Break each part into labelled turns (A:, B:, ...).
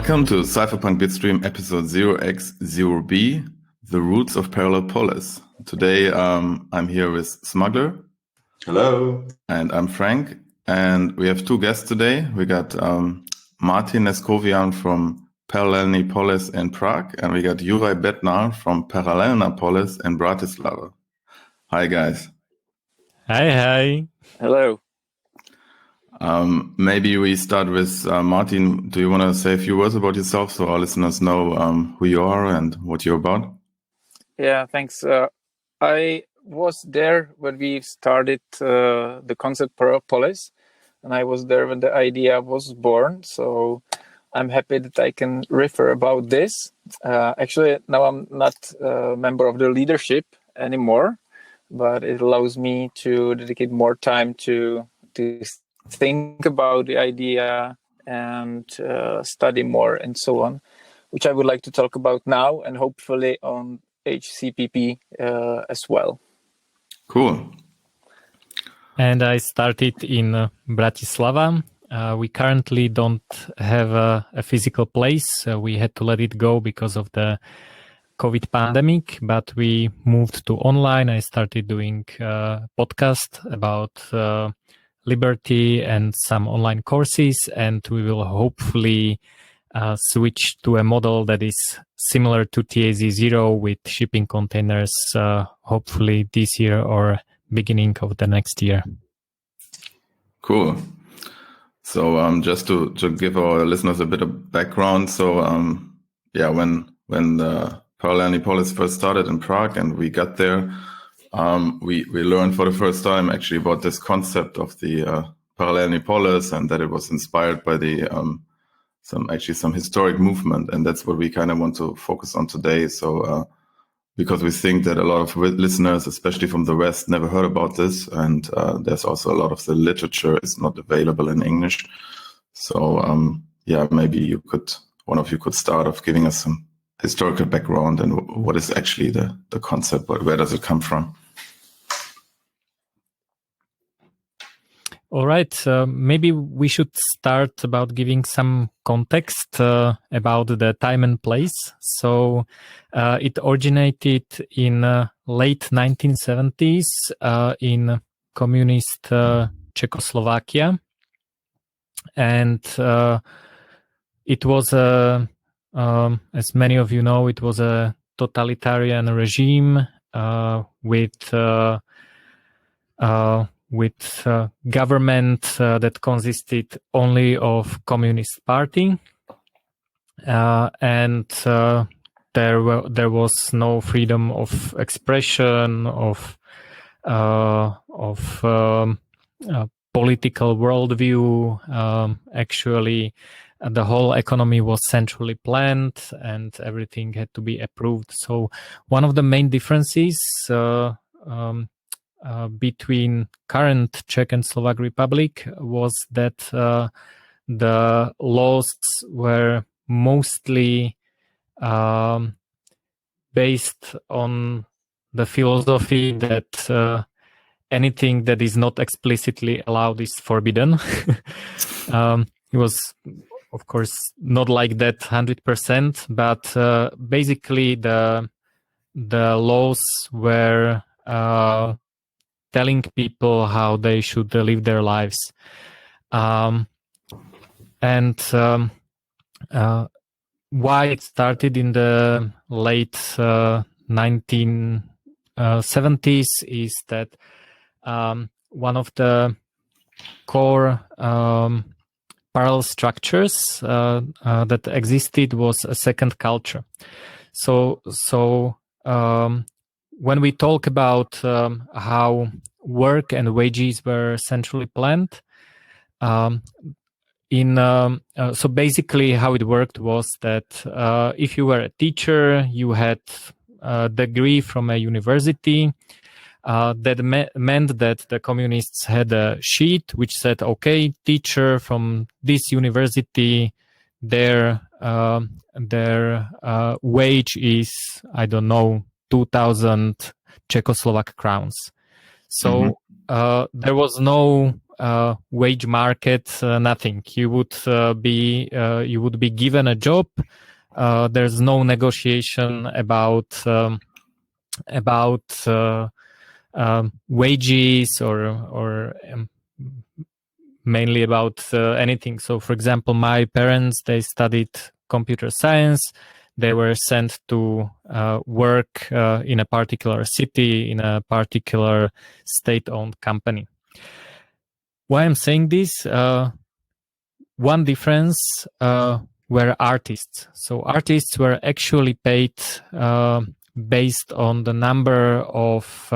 A: Welcome to Cypherpunk Bitstream episode 0x0b, The Roots of Parallel Polis. Today I'm here with Smuggler.
B: Hello.
A: And I'm Frank. And we have two guests today. We got Martin Leskovjan from Paralelní Polis in Prague, and we got Juraj Bednár from Paralelna Polis in Bratislava. Hi, guys.
C: Hi.
D: Hello.
A: Maybe we start with Martin. Do you want to say a few words about yourself so our listeners know who you are and what you're about?
D: Yeah, thanks. I was there when we started the concept Parallel Polis, and I was there when the idea was born. So I'm happy that I can refer about this. Actually, now I'm not a member of the leadership anymore, but it allows me to dedicate more time to think about the idea and study more and so on, which I would like to talk about now and hopefully on HCPP as well.
A: Cool.
C: And I started in Bratislava. We currently don't have a physical place. We had to let it go because of the COVID pandemic, but we moved to online. I started doing a podcast about liberty and some online courses, and we will hopefully switch to a model that is similar to TAZ0 with shipping containers, hopefully this year or beginning of the next year.
A: Cool. So just to give our listeners a bit of background. So when the Paralelní Polis first started in Prague and we got there, we learned for the first time actually about this concept of the Paralelní Polis, and that it was inspired by the some historic movement, and that's what we kind of want to focus on today. So because we think that a lot of listeners, especially from the West, never heard about this, and there's also a lot of the literature is not available in English. So maybe one of you could start off giving us some historical background and what is actually the concept, where does it come from?
C: All right, maybe we should start about giving some context about the time and place. So it originated in late 1970s in communist Czechoslovakia, and it was as many of you know, it was a totalitarian regime with government that consisted only of Communist Party, and there was no freedom of expression, of political worldview. Actually, the whole economy was centrally planned, and everything had to be approved. So one of the main differences between current Czech and Slovak Republic was that the laws were mostly based on the philosophy that anything that is not explicitly allowed is forbidden. It was, of course, not like that 100%, but basically the laws were telling people how they should live their lives. And why it started in the late 1970s is that one of the core parallel structures that existed was a second culture. So when we talk about how work and wages were centrally planned, so basically how it worked was that if you were a teacher, you had a degree from a university. That meant that the communists had a sheet which said, okay, teacher from this university, their wage is, I don't know, 2,000 Czechoslovak crowns. So there was no wage market, nothing. You would be given a job. There's no negotiation about wages or mainly about anything. So, for example, my parents, they studied computer science. They were sent to work in a particular city, in a particular state-owned company. Why I'm saying this? One difference were artists. So artists were actually paid based on the number of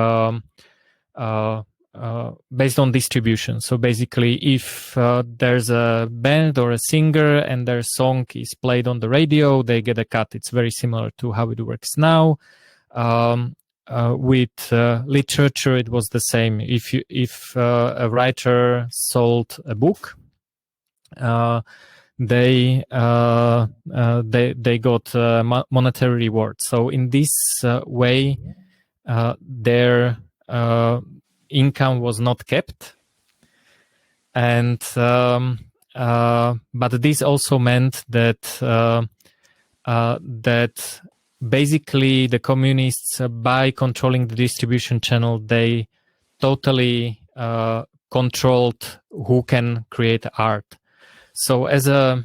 C: based on distribution. So basically, if there's a band or a singer and their song is played on the radio, they get a cut. It's very similar to how it works now. With literature, it was the same. If a writer sold a book, they got monetary reward. So in this way, their income was not kept, and but this also meant that that basically the communists, by controlling the distribution channel, they totally controlled who can create art. So as a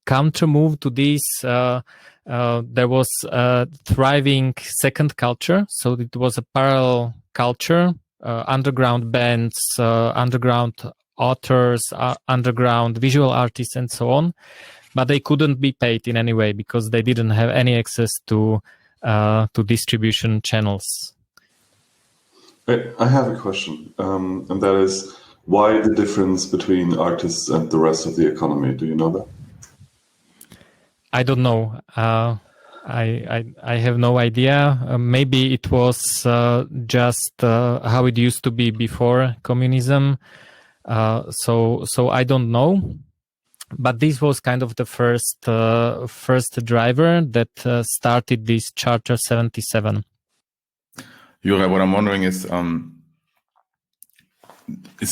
C: counter move to this, there was a thriving second culture. So it was a parallel culture, underground bands, underground authors, underground visual artists, and so on. But they couldn't be paid in any way because they didn't have any access to distribution channels.
B: I have a question, and that is, why the difference between artists and the rest of the economy? Do you know that?
C: I don't know. I have no idea. Maybe it was just how it used to be before communism. So I don't know. But this was kind of the first driver that started this Charter 77.
A: Juraj, what I'm wondering is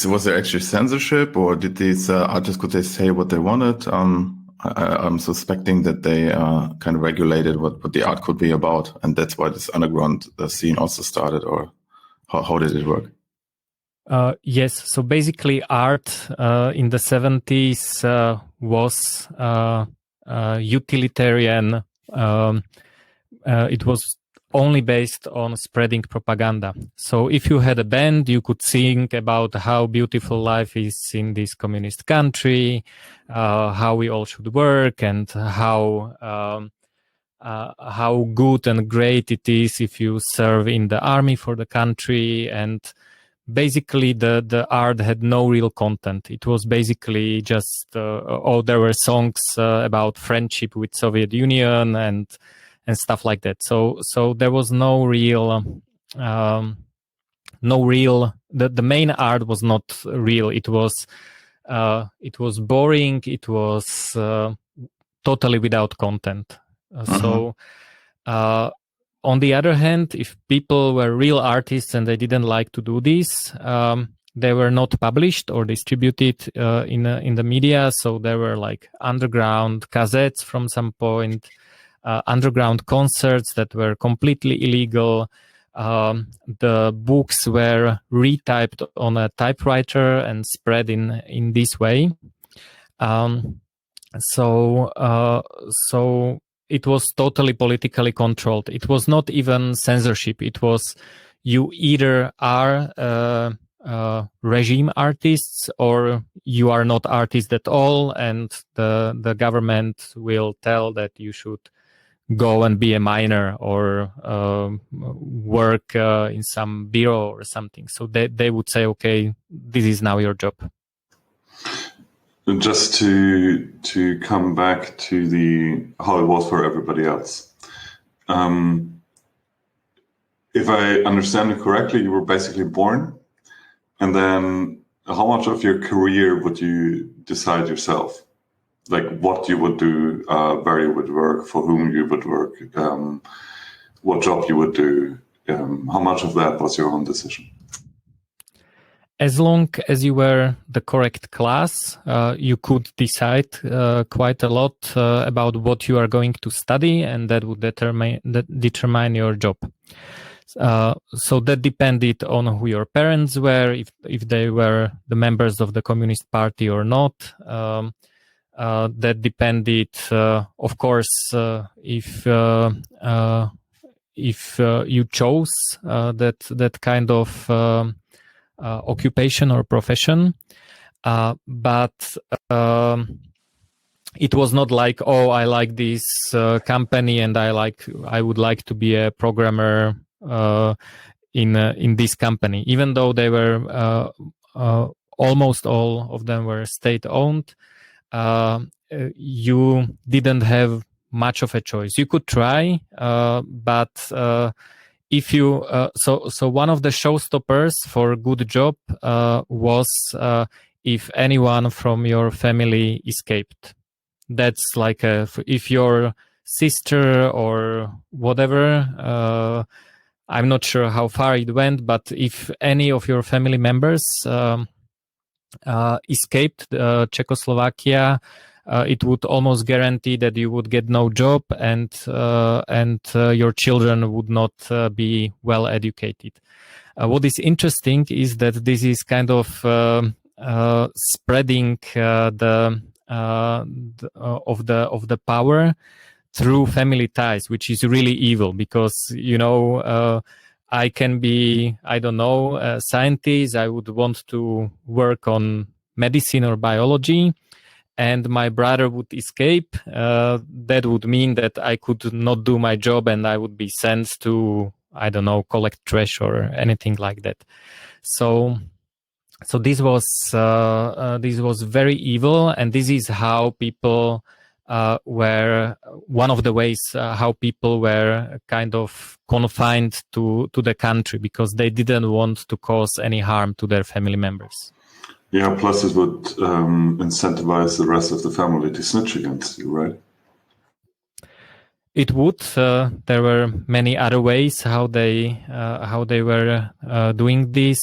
A: was there actually censorship, or did these artists, could they say what they wanted? I'm suspecting that they kind of regulated what the art could be about, and that's why this underground scene also started, or how did it work?
C: Yes, so basically art in the 70s was utilitarian. It was only based on spreading propaganda. So if you had a band, you could sing about how beautiful life is in this communist country, how we all should work, and how good and great it is if you serve in the army for the country. And basically the art had no real content. It was basically just there were songs about friendship with Soviet Union and stuff like that. So there was no real the main art was not real. It was boring. It was totally without content. So on the other hand, if people were real artists and they didn't like to do this, they were not published or distributed in the media. So there were like underground cassettes from some point, underground concerts that were completely illegal. The books were retyped on a typewriter and spread in this way. So it was totally politically controlled. It was not even censorship. It was you either are regime artists or you are not artists at all, and the government will tell that you should go and be a miner or work in some bureau or something. So they would say, okay, this is now your job.
B: Just to come back to how it was for everybody else. If I understand it correctly, you were basically born, and then how much of your career would you decide yourself? Like what you would do, where you would work, for whom you would work, what job you would do. How much of that was your own decision?
C: as long as you were the correct class, you could decide quite a lot about what you are going to study, and that would determine your job. So that depended on who your parents were, if they were the members of the Communist Party or not. That depended, of course, if you chose that kind of occupation or profession, but it was not like, oh, I like this company and I would like to be a programmer in this company. Even though they were almost all of them were state-owned, you didn't have much of a choice. You could try, but if you so one of the showstoppers for a good job was if anyone from your family escaped. That's like if your sister or whatever, I'm not sure how far it went, but if any of your family members escaped Czechoslovakia, it would almost guarantee that you would get no job, and your children would not be well educated. What is interesting is that this is kind of spreading of the power through family ties, which is really evil, because I can be, I don't know, a scientist. I would want to work on medicine or biology, and my brother would escape. That would mean that I could not do my job, and I would be sent to, I don't know, collect trash or anything like that. So this was very evil, and this is how people were one of the ways how people were kind of confined to the country, because they didn't want to cause any harm to their family members.
B: Yeah, plus it would incentivize the rest of the family to snitch against you, right?
C: It would. There were many other ways how they were doing this.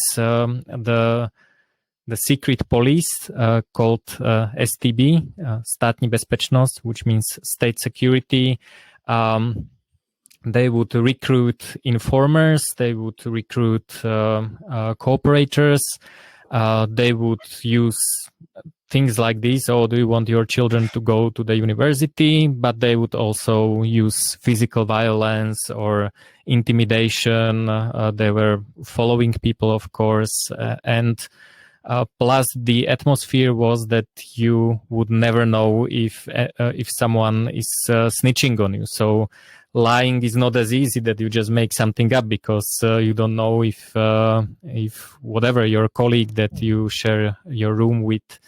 C: The secret police called STB, Státní bezpečnost, which means state security. They would recruit informers. They would recruit cooperators. They would use things like this. Oh, do you want your children to go to the university? But they would also use physical violence or intimidation. They were following people, of course, and plus the atmosphere was that you would never know if someone is snitching on you. So lying is not as easy that you just make something up, because you don't know if whatever your colleague that you share your room with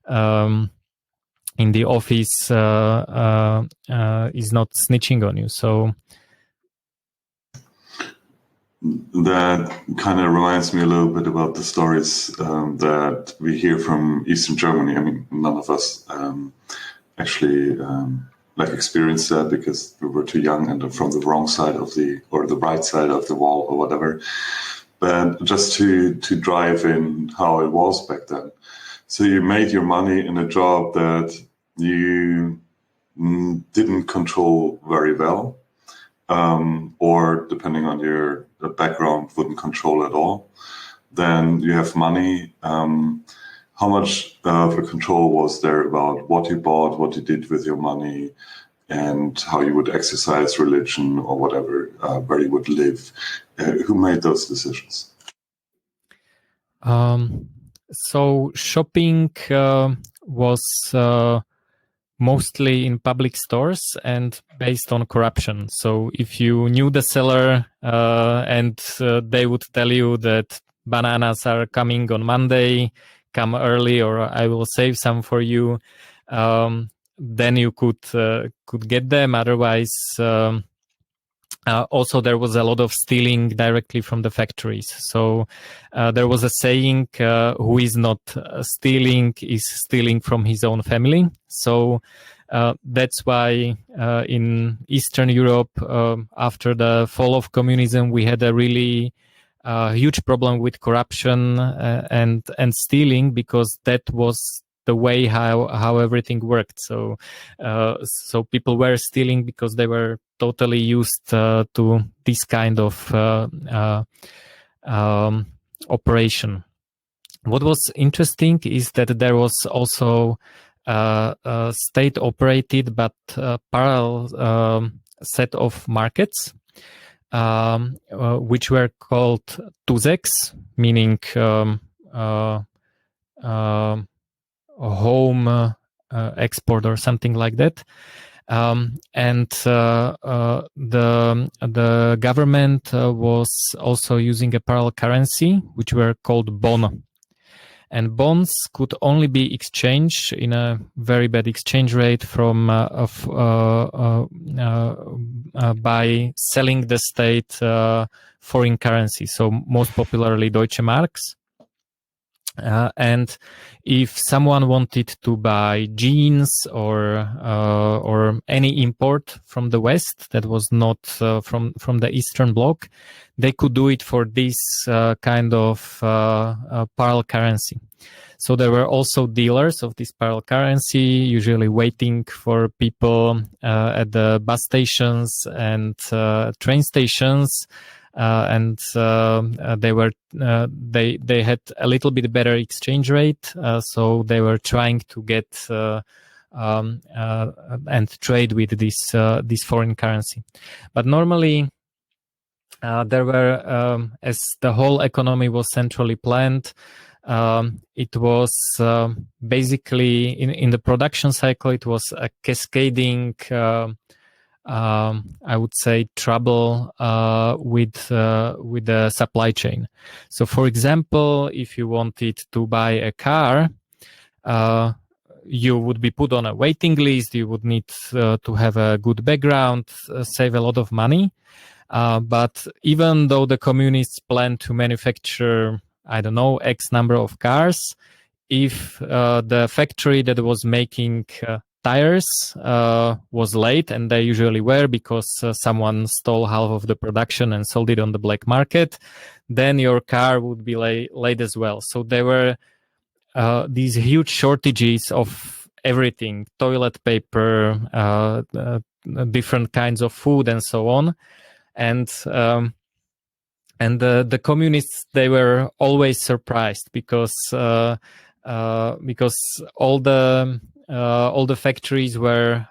C: in the office is not snitching on you. So
B: that kind of reminds me a little bit about the stories that we hear from Eastern Germany. I mean, none of us actually experienced that, because we were too young and from the wrong side of the right side of the wall or whatever. But just to drive in how it was back then. So you made your money in a job that you didn't control very well, or depending on your background, wouldn't control at all. Then you have money. How much of a control was there about what you bought, what you did with your money, and how you would exercise religion or whatever, where you would live? Who made those decisions?
C: So shopping was mostly in public stores and based on corruption. So if you knew the seller and they would tell you that bananas are coming on Monday, come early or I will save some for you, then you could get them. Otherwise, also there was a lot of stealing directly from the factories. So there was a saying, who is not stealing is stealing from his own family. So that's why in Eastern Europe, after the fall of communism, we had a really a huge problem with corruption and stealing, because that was the way how everything worked. So people were stealing because they were totally used to this kind of operation. What was interesting is that there was also state-operated but parallel set of markets, which were called tuzeks, meaning home export or something like that. And the government was also using a parallel currency, which were called bon. And bonds could only be exchanged in a very bad exchange rate from by selling the state foreign currency. So most popularly Deutsche Marks. And if someone wanted to buy jeans or any import from the West that was not from the Eastern Bloc, they could do it for this kind of parallel currency. So there were also dealers of this parallel currency, usually waiting for people at the bus stations and train stations. And they had a little bit better exchange rate, so they were trying to get and trade with this foreign currency. But normally, there were, as the whole economy was centrally planned, it was basically in the production cycle. It was a cascading. I would say trouble with the supply chain. So, for example, if you wanted to buy a car, you would be put on a waiting list. You would need to have a good background, save a lot of money. But even though the communists planned to manufacture, I don't know, X number of cars, if the factory that was making tires was late, and they usually were because someone stole half of the production and sold it on the black market, then your car would be late as well. So there were these huge shortages of everything: toilet paper, different kinds of food, and so on. And the communists, they were always surprised because all the factories were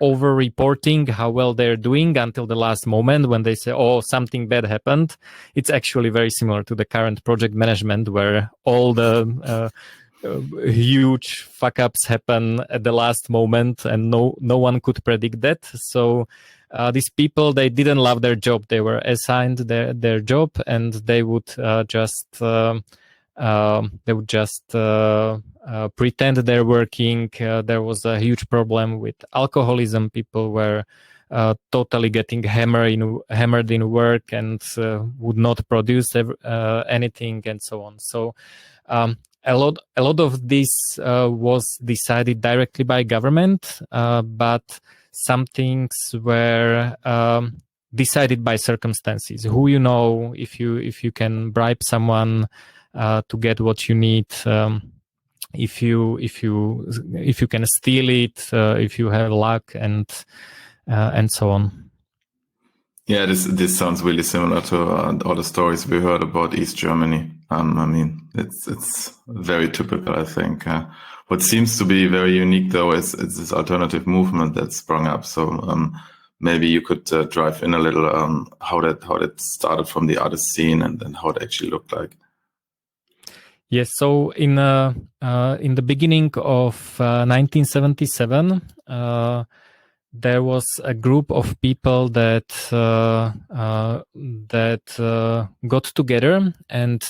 C: over-reporting how well they're doing until the last moment when they say, oh, something bad happened. It's actually very similar to the current project management, where all the huge fuck-ups happen at the last moment, and no one could predict that. So these people, they didn't love their job. They were assigned their job, and they would just pretend they're working. There was a huge problem with alcoholism. People were totally getting hammered in work and would not produce anything, and so on. So a lot of this was decided directly by government, but some things were decided by circumstances. Who you know, if you can bribe someone to get what you need. If you can steal it, if you have luck, and so on.
A: Yeah, this sounds really similar to all the stories we heard about East Germany. I mean, it's very typical, I think. What seems to be very unique, though, is this alternative movement that sprung up. So maybe you could drive in a little how that started from the artist scene and how it actually looked like.
C: Yes, so in the beginning of 1977, there was a group of people that got together, and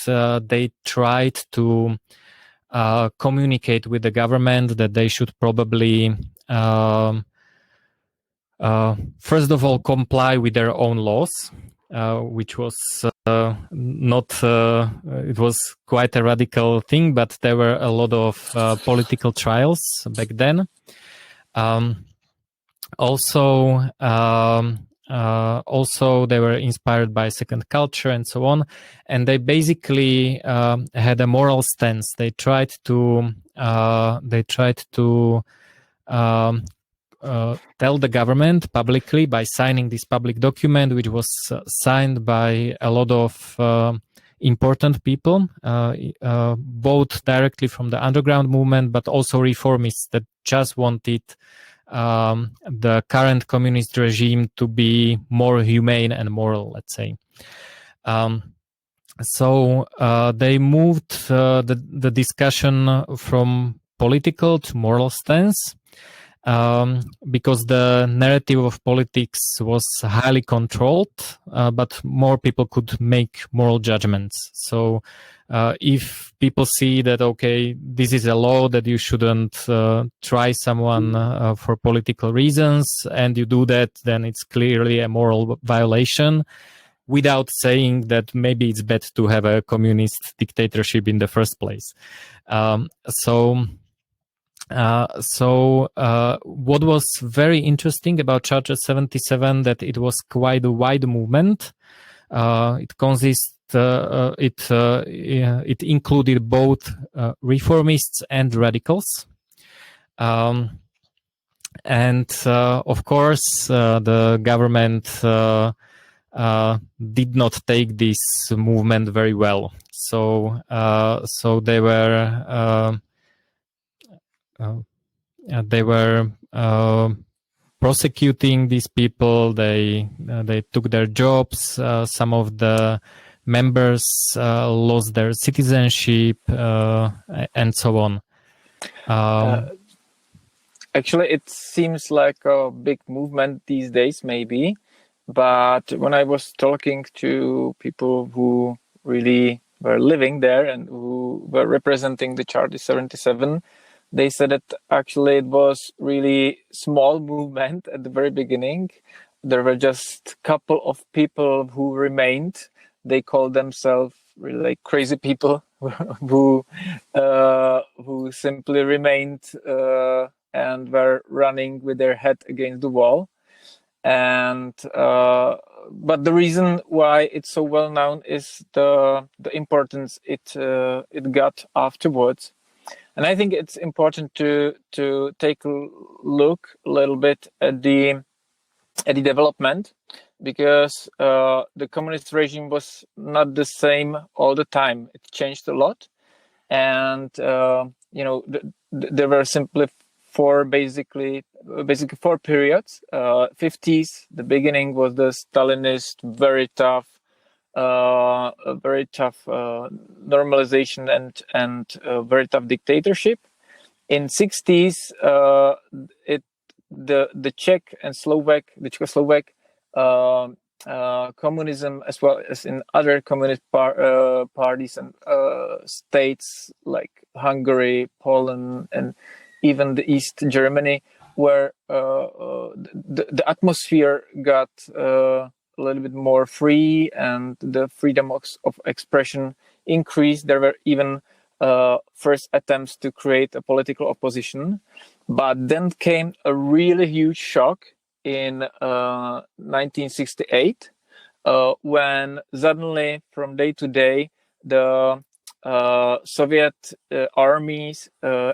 C: they tried to communicate with the government that they should probably first of all comply with their own laws, which was not it was quite a radical thing, but there were a lot of political trials back then. Also, also they were inspired by second culture and so on, and they basically had a moral stance. They tried to tell the government publicly by signing this public document, which was signed by a lot of important people, both directly from the underground movement, but also reformists that just wanted the current communist regime to be more humane and moral, let's say. So they moved the discussion from political to moral stance, because the narrative of politics was highly controlled, but more people could make moral judgments. So if people see that, okay, this is a law that you shouldn't try someone for political reasons, and you do that, then it's clearly a moral violation, without saying that maybe it's better to have a communist dictatorship in the first place. So what was very interesting about Charter 77, that it was quite a wide movement. It included both reformists and radicals. And of course, the government did not take this movement very well. So they were prosecuting these people. They took their jobs. Some of the members lost their citizenship, and so on.
D: Actually, it seems like a big movement these days, maybe. But when I was talking to people who really were living there and who were representing the Charter 77, they said that actually it was really small movement at the very beginning. There were just a couple of people who remained. They called themselves really like crazy people who simply remained and were running with their head against the wall. And but the reason why it's so well known is the importance it got afterwards. And I think it's important to take a look a little bit at the development, because the communist regime was not the same all the time. It changed a lot, and there were simply basically four periods. 50s, the beginning was the Stalinist, very tough normalization and very tough dictatorship. In 60s, the Czechoslovak communism, as well as in other communist parties and states like Hungary, Poland, and even the East Germany, where the atmosphere got a little bit more free and the freedom of expression increased. There were even first attempts to create a political opposition. But then came a really huge shock in 1968, when suddenly, from day to day, the Soviet armies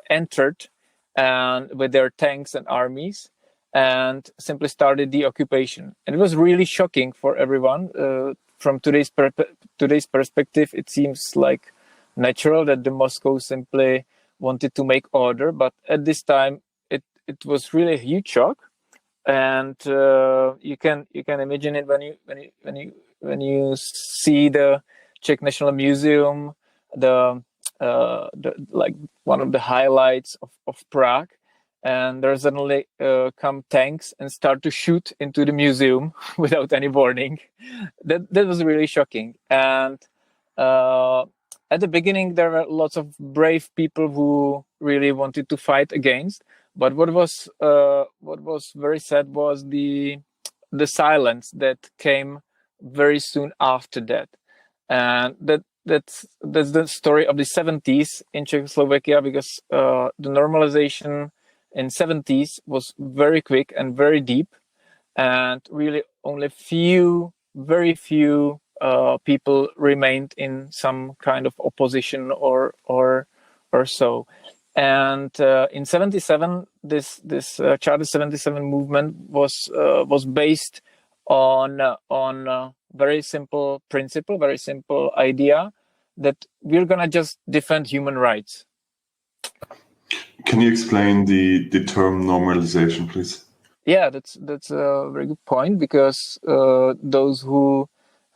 D: entered and with their tanks and armies, and simply started the occupation. And it was really shocking for everyone. From today's perspective, it seems like natural that the Moscow simply wanted to make order, but at this time it was really a huge shock. And you can imagine it when you see the Czech National Museum, the like one of the highlights of Prague, and there suddenly come tanks and start to shoot into the museum without any warning. That was really shocking. And at the beginning, there were lots of brave people who really wanted to fight against. But what was very sad was the silence that came very soon after that, and that's the story of the 70s in Czechoslovakia, because the normalization in 70s was very quick and very deep, and really only very few people remained in some kind of opposition or so. And in '77, this Charter 77 movement was based on very simple principle, very simple idea that we're gonna just defend human rights.
B: Can you explain the term normalization, please?
D: Yeah, that's a very good point, because those who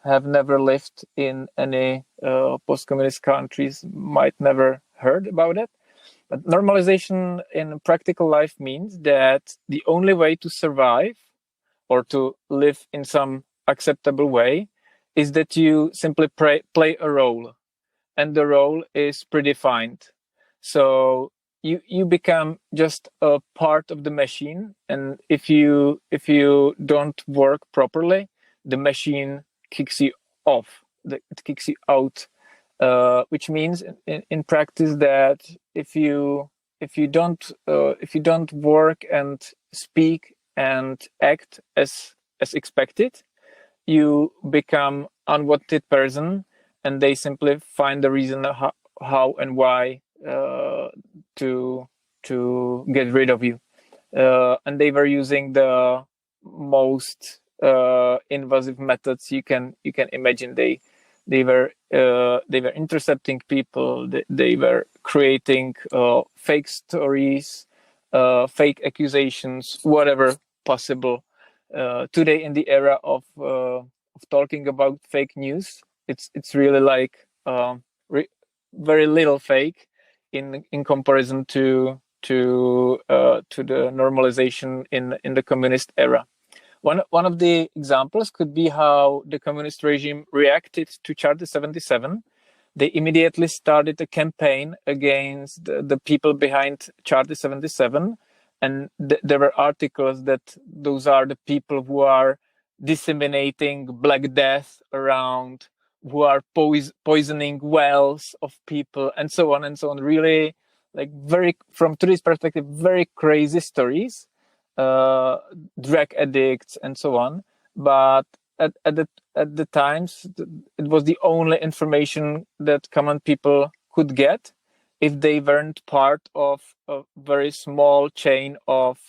D: have never lived in any post-communist countries might never heard about it. But normalization in practical life means that the only way to survive or to live in some acceptable way is that you simply play a role, and the role is predefined. So you become just a part of the machine, and if you don't work properly, the machine kicks you off. It kicks you out, which means in practice that if you don't work and speak and act as expected, you become unwanted person, and they simply find the reason how and why to get rid of you. And they were using the most invasive methods you can imagine. They were intercepting people. They were creating fake stories, fake accusations, whatever possible. Today, in the era of talking about fake news, it's really like very little fake in comparison to the normalization in the communist era. One of the examples could be how the communist regime reacted to Charter 77. They immediately started a campaign against the people behind Charter 77, and there were articles that those are the people who are disseminating Black Death around, who are poisoning wells of people, and so on and so on. Really, like, very, from today's perspective, very crazy stories, drug addicts and so on. But at the times, it was the only information that common people could get if they weren't part of a very small chain of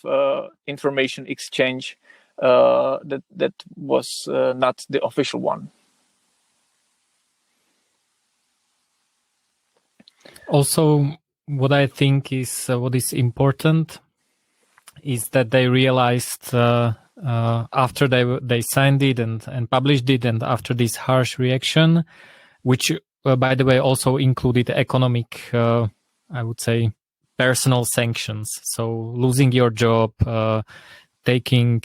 D: information exchange that was not the official one.
C: Also, what I think is what is important is that they realized after they signed it and published it, and after this harsh reaction, which by the way also included economic, I would say, personal sanctions. So losing your job, taking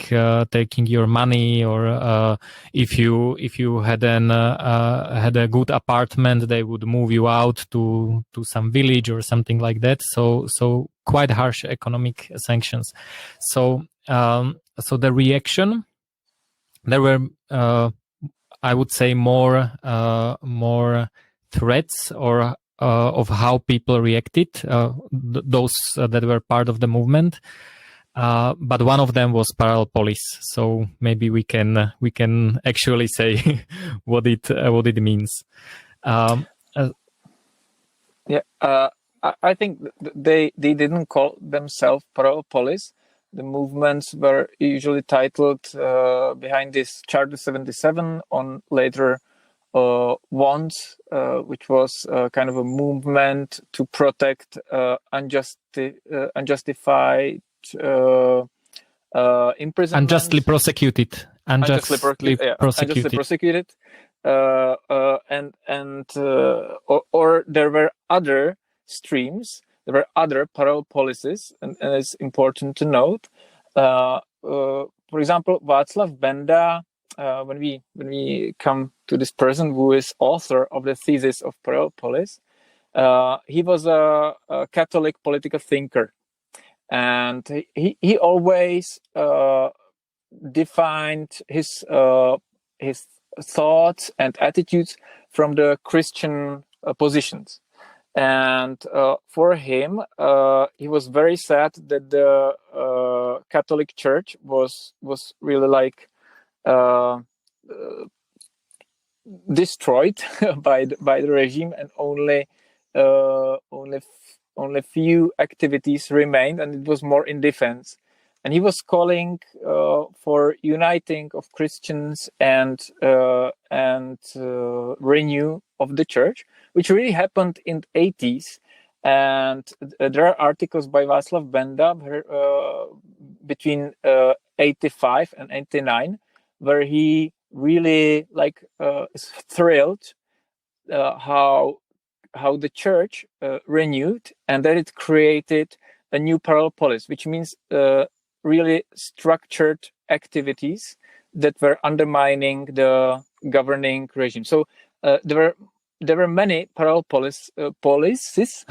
C: your money, or if you had a good apartment, they would move you out to some village or something like that. So quite harsh economic sanctions. So the reaction, there were I would say more threats or of how people reacted, those that were part of the movement. But one of them was Parallel Polis. So maybe we can actually say what it means.
D: I think they didn't call themselves Parallel Polis. The movements were usually titled behind this Charter 77 on later WANTS, which was kind of a movement to protect unjustified imprisonment.
C: Unjustly prosecuted.
D: Unjustly prosecuted. Or there were other streams. There were other parallel policies, and it's important to note. For example, Václav Benda. When we come to this person who is author of the thesis of Parallel Polis, he was a Catholic political thinker, and he always defined his thoughts and attitudes from the Christian positions. And for him, he was very sad that the Catholic Church was really like destroyed by the regime, and only few activities remained, and it was more in defense. And he was calling for uniting of Christians and renew of the church, which really happened in the 80s. And there are articles by Václav Benda between 85 and 89, where he really is thrilled how the church renewed, and that it created a new parallel polis, which means really structured activities that were undermining the governing regime. So there were many parallel polises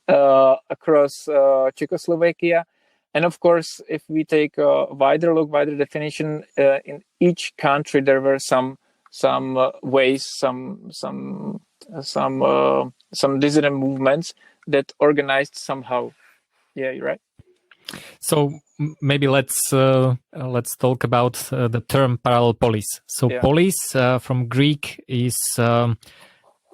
D: across Czechoslovakia. And of course, if we take a wider definition, in each country there were some ways, some dissident movements that organized somehow. Yeah, you're right.
C: So maybe let's talk about the term parallel polis. So polis from Greek is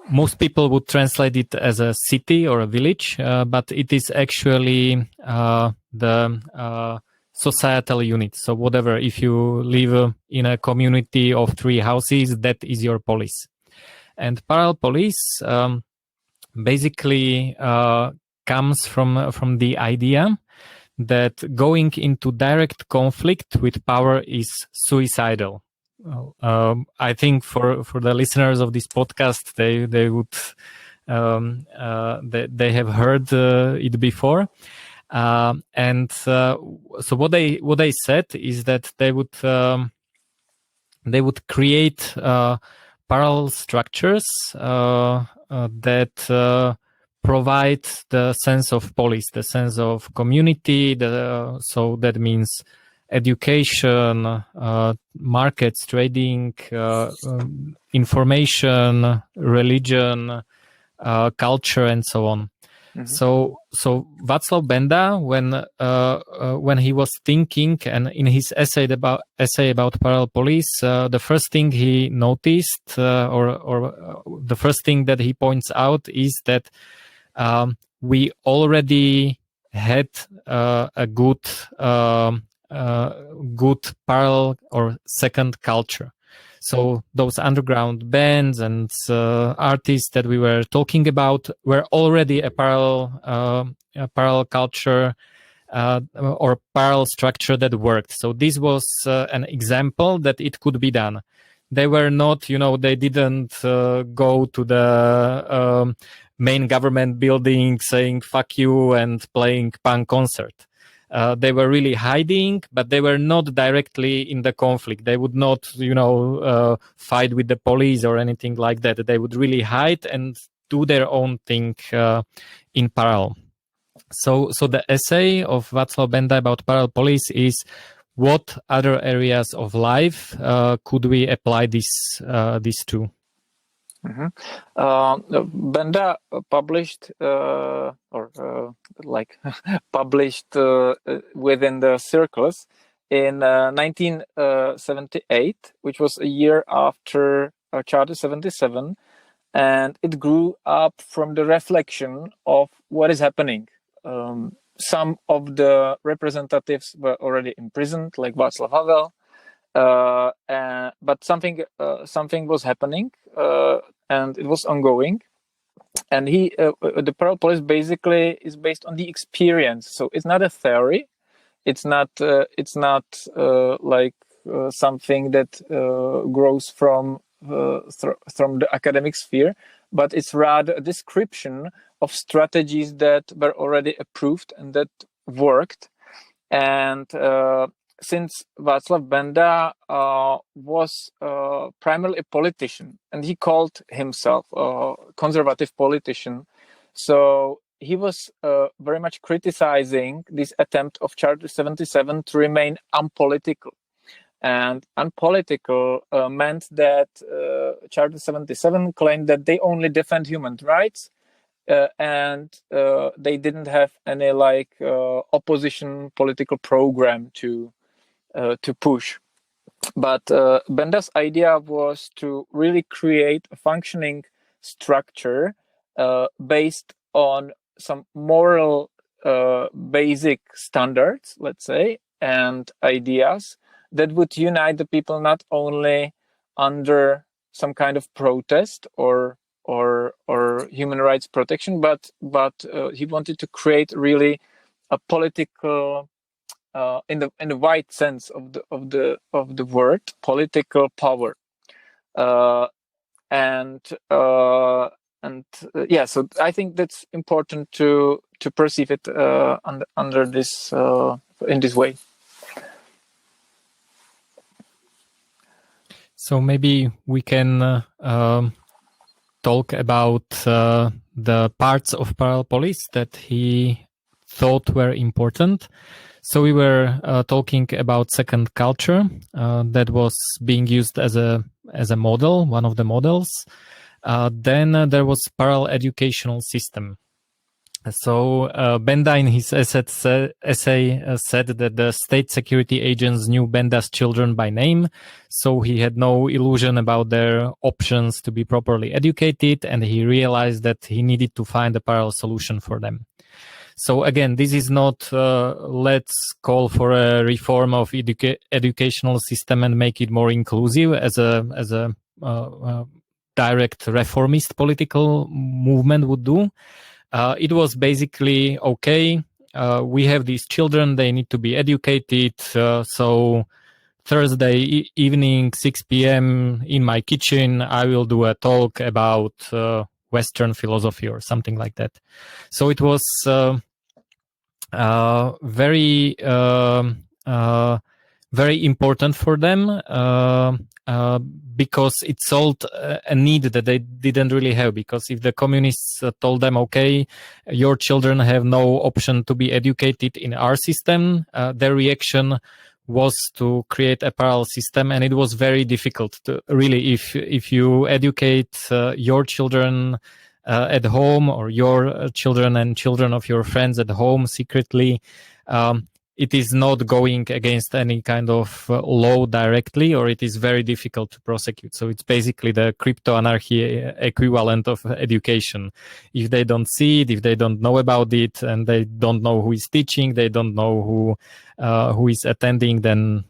C: most people would translate it as a city or a village, but it is actually the societal unit. So whatever, if you live in a community of 3 houses, that is your polis. And parallel polis basically comes from the idea that going into direct conflict with power is suicidal. I think for the listeners of this podcast, they would they have heard it before, and so what they said is that they would create parallel structures that provide the sense of polis, the sense of community. So that means education, markets, trading, information, religion, culture, and so on. Mm-hmm. So Václav Benda, when he was thinking, and in his essay about parallel polis, the first thing he noticed, or the first thing that he points out, is that we already had a good parallel or second culture. So those underground bands and artists that we were talking about were already a parallel culture or parallel structure that worked. So this was an example that it could be done. They were not, they didn't go to the main government building saying "fuck you" and playing punk concert. They were really hiding, but they were not directly in the conflict. They would not, fight with the police or anything like that. They would really hide and do their own thing in parallel. So the essay of Václav Benda about parallel polis is what other areas of life could we apply this to?
D: Mm-hmm. Benda published published within the circles in 1978, which was a year after Charter 77, and it grew up from the reflection of what is happening. Some of the representatives were already imprisoned, like Václav Havel, but something was happening, and it was ongoing. And the parallel polis basically is based on the experience. So it's not a theory. It's not something that grows from the academic sphere, but it's rather a description of strategies that were already approved and that worked. And since Václav Benda was primarily a politician, and he called himself a conservative politician, so he was very much criticizing this attempt of Charter 77 to remain unpolitical. And unpolitical meant that Charter 77 claimed that they only defend human rights, and they didn't have any opposition political program to push. But Benda's idea was to really create a functioning structure based on some moral basic standards, let's say, and ideas that would unite the people not only under some kind of protest or human rights protection, but he wanted to create really a political, in the wide sense of the word, political power, so I think that's important to perceive it under this in this way.
C: So maybe we can talk about the parts of Parallel Polis that he thought were important. So we were talking about second culture that was being used as a model, one of the models. Then there was parallel educational system. So Benda in his essay said that the state security agents knew Benda's children by name, so he had no illusion about their options to be properly educated, and he realized that he needed to find a parallel solution for them. So again, this is not let's call for a reform of educational system and make it more inclusive as a direct reformist political movement would do. It was basically, okay, we have these children, they need to be educated, so Thursday evening, 6 p.m. in my kitchen, I will do a talk about Western philosophy or something like that. So it was very important for them because it solved a need that they didn't really have. Because if the communists told them, okay, your children have no option to be educated in our system, their reaction was to create a parallel system, and it was very difficult to really, if you educate your children at home, or your children and children of your friends at home secretly, it is not going against any kind of law directly, or it is very difficult to prosecute. So it's basically the crypto anarchy equivalent of education. If they don't see it, if they don't know about it, and they don't know who is teaching, they don't know who is attending, then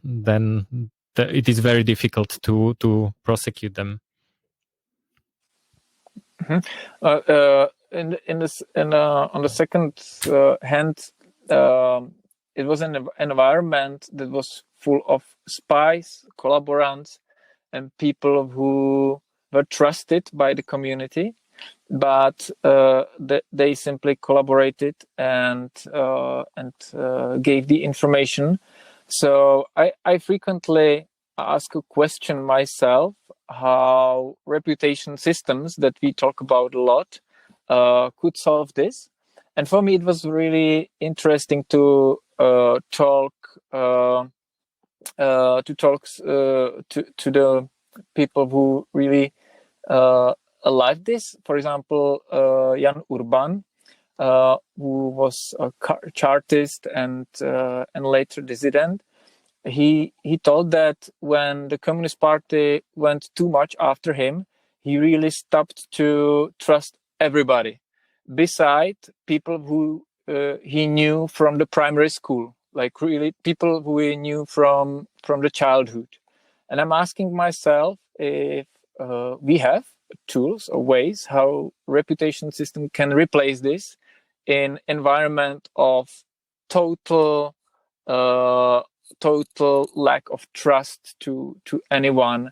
C: it is very difficult to prosecute them.
D: On the second hand, it was an environment that was full of spies, collaborants, and people who were trusted by the community, but they simply collaborated and gave the information. So I frequently ask a question myself, how reputation systems that we talk about a lot could solve this. And for me, it was really interesting to talk to the people who really alive this. For example, Jan Urban, who was a chartist and later dissident. He told that when the Communist Party went too much after him, he really stopped to trust everybody, beside people who he knew from the primary school, like really people who he knew from the childhood. And I'm asking myself if we have tools or ways how reputation system can replace this in environment of total lack of trust to anyone.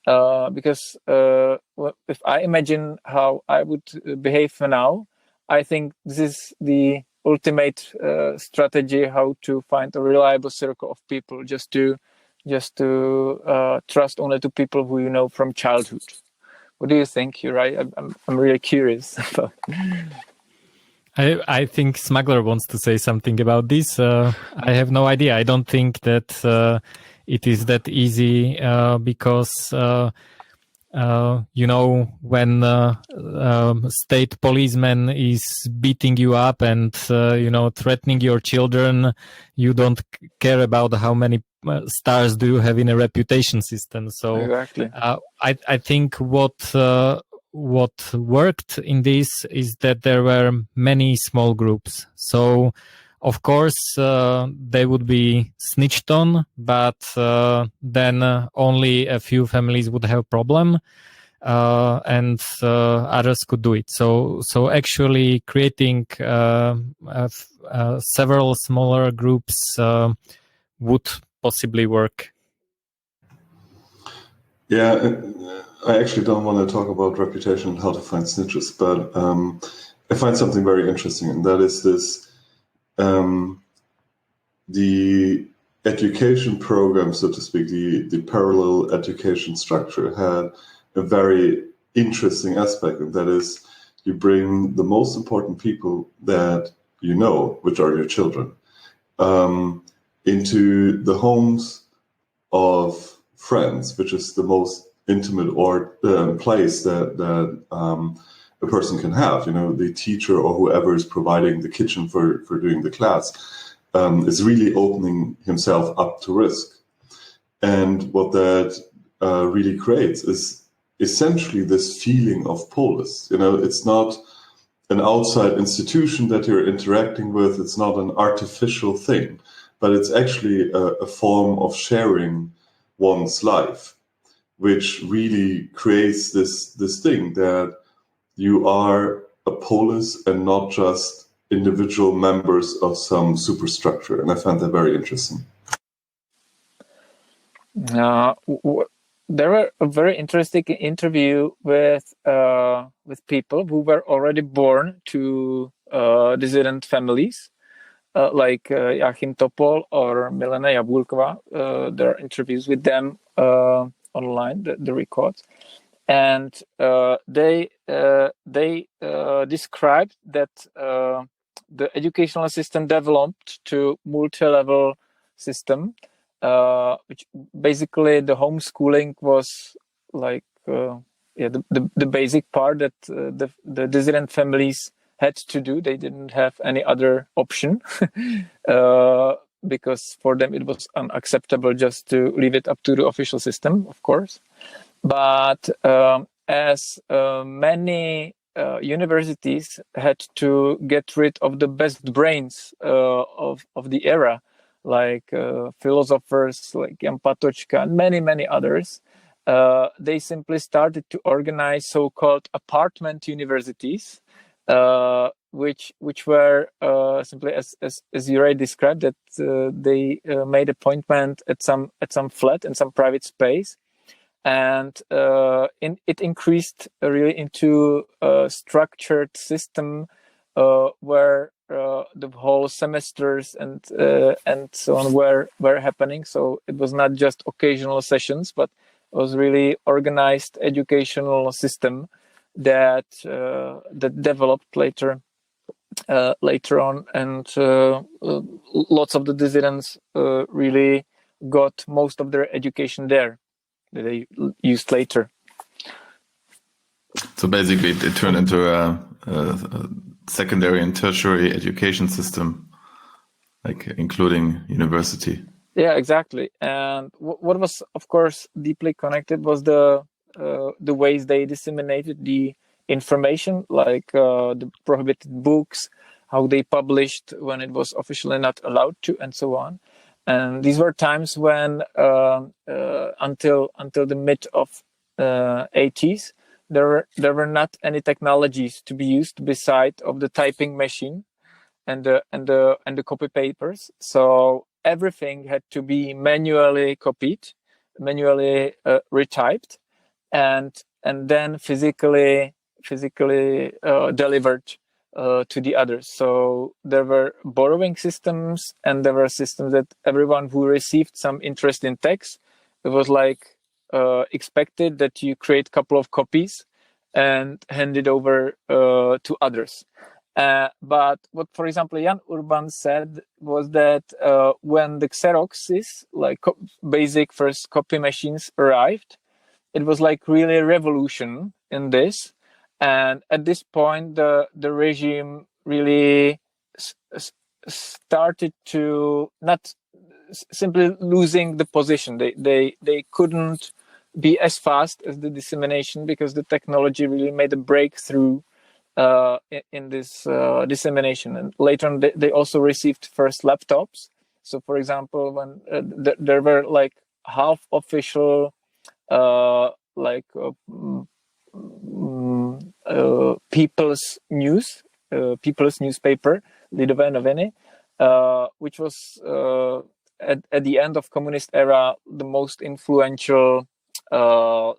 D: Because if I imagine how I would behave now, I think this is the ultimate strategy how to find a reliable circle of people, just to trust only to people who you know from childhood. What do you think, Juraj? I'm really curious.
C: I think Smuggler wants to say something about this. I have no idea. I don't think that it is that easy because when state policeman is beating you up and threatening your children, you don't care about how many stars do you have in a reputation system. So
D: Exactly.
C: I think what worked in this is that there were many small groups. So of course, they would be snitched on, but then only a few families would have problem, and others could do it. So actually creating several smaller groups would possibly work.
B: Yeah, I actually don't want to talk about reputation and how to find snitches, but I find something very interesting, and that is this. The education program, so to speak, the parallel education structure had a very interesting aspect, and that is you bring the most important people that you know, which are your children, into the homes of friends, which is the most intimate place that a person can have. The teacher or whoever is providing the kitchen for doing the class is really opening himself up to risk. And what that really creates is essentially this feeling of polis. It's not an outside institution that you're interacting with. It's not an artificial thing, but it's actually a form of sharing one's life, which really creates this thing that you are a polis and not just individual members of some superstructure. And I found that very interesting.
D: There were a very interesting interview with people who were already born to dissident families, like Joachim Topol or Milena Jabulkova. There are interviews with them online, the records. And they described that the educational system developed to multi-level system, which basically the homeschooling was like the basic part that the dissident families had to do. They didn't have any other option because for them it was unacceptable just to leave it up to the official system, of course. But as many universities had to get rid of the best brains of the era, like philosophers like Jan Patočka and many others, they simply started to organize so-called apartment universities, which were simply as Juraj described, that they made appointment at some flat in some private space. And it increased really into a structured system where the whole semesters and so on were happening. So it was not just occasional sessions, but it was really organized educational system that developed later on, and lots of the dissidents really got most of their education there. They used later.
A: So basically, it turned into a secondary and tertiary education system, like including university.
D: Yeah, exactly. And what was, of course, deeply connected was the ways they disseminated the information, like the prohibited books, how they published when it was officially not allowed to, and so on. And these were times when, until the mid of 80s, there were not any technologies to be used beside of the typing machine and the copy papers. So everything had to be manually copied, manually retyped, and then physically delivered to the others. So there were borrowing systems, and there were systems that everyone who received some interest in text, it was like expected that you create a couple of copies and hand it over to others. But what, for example, Jan Urban said was that when the Xeroxes, like basic first copy machines, arrived, it was like really a revolution in this. And at this point, the regime really started to not simply losing the position. They couldn't be as fast as the dissemination because the technology really made a breakthrough in this dissemination. And later on, they also received first laptops. So, for example, when there were like half official People's newspaper, Lidové noviny, which was at the end of communist era the most influential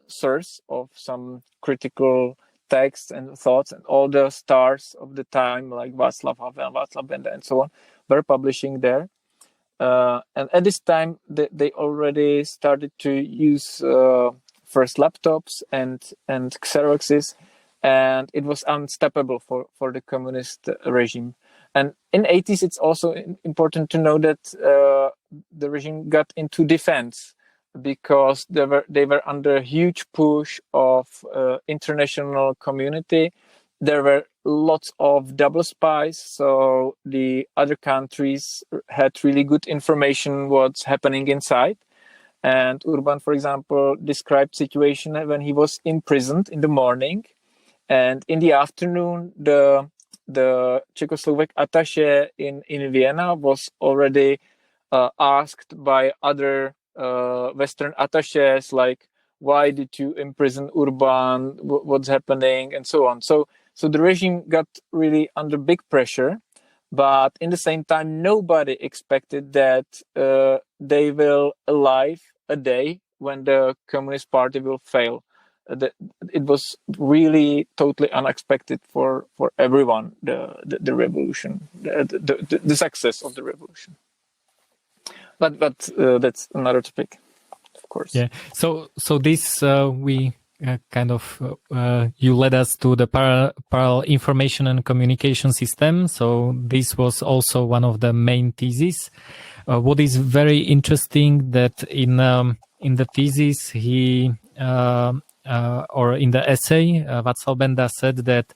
D: source of some critical texts and thoughts, and all the stars of the time like Václav Havel, Václav Benda, and so on were publishing there. And at this time, they already started to use first laptops and Xeroxes, and it was unstoppable for the communist regime. And in 80s, it's also important to know that the regime got into defense because they were under a huge push of international community. There were lots of double spies, so the other countries had really good information what's happening inside. And Urban, for example, described situation when he was imprisoned in the morning, and in the afternoon, the Czechoslovak attaché in Vienna was already asked by other Western attachés, like, why did you imprison Urban? What's happening? And so on. So the regime got really under big pressure, but in the same time, nobody expected that they will alive a day when the Communist Party will fail. It was really totally unexpected for everyone, the revolution, the success of the revolution. But that's another topic, of course.
C: Yeah. So this we kind of you led us to the parallel information and communication system. So this was also one of the main theses. What is very interesting that in the thesis he or in the essay, Václav Benda said that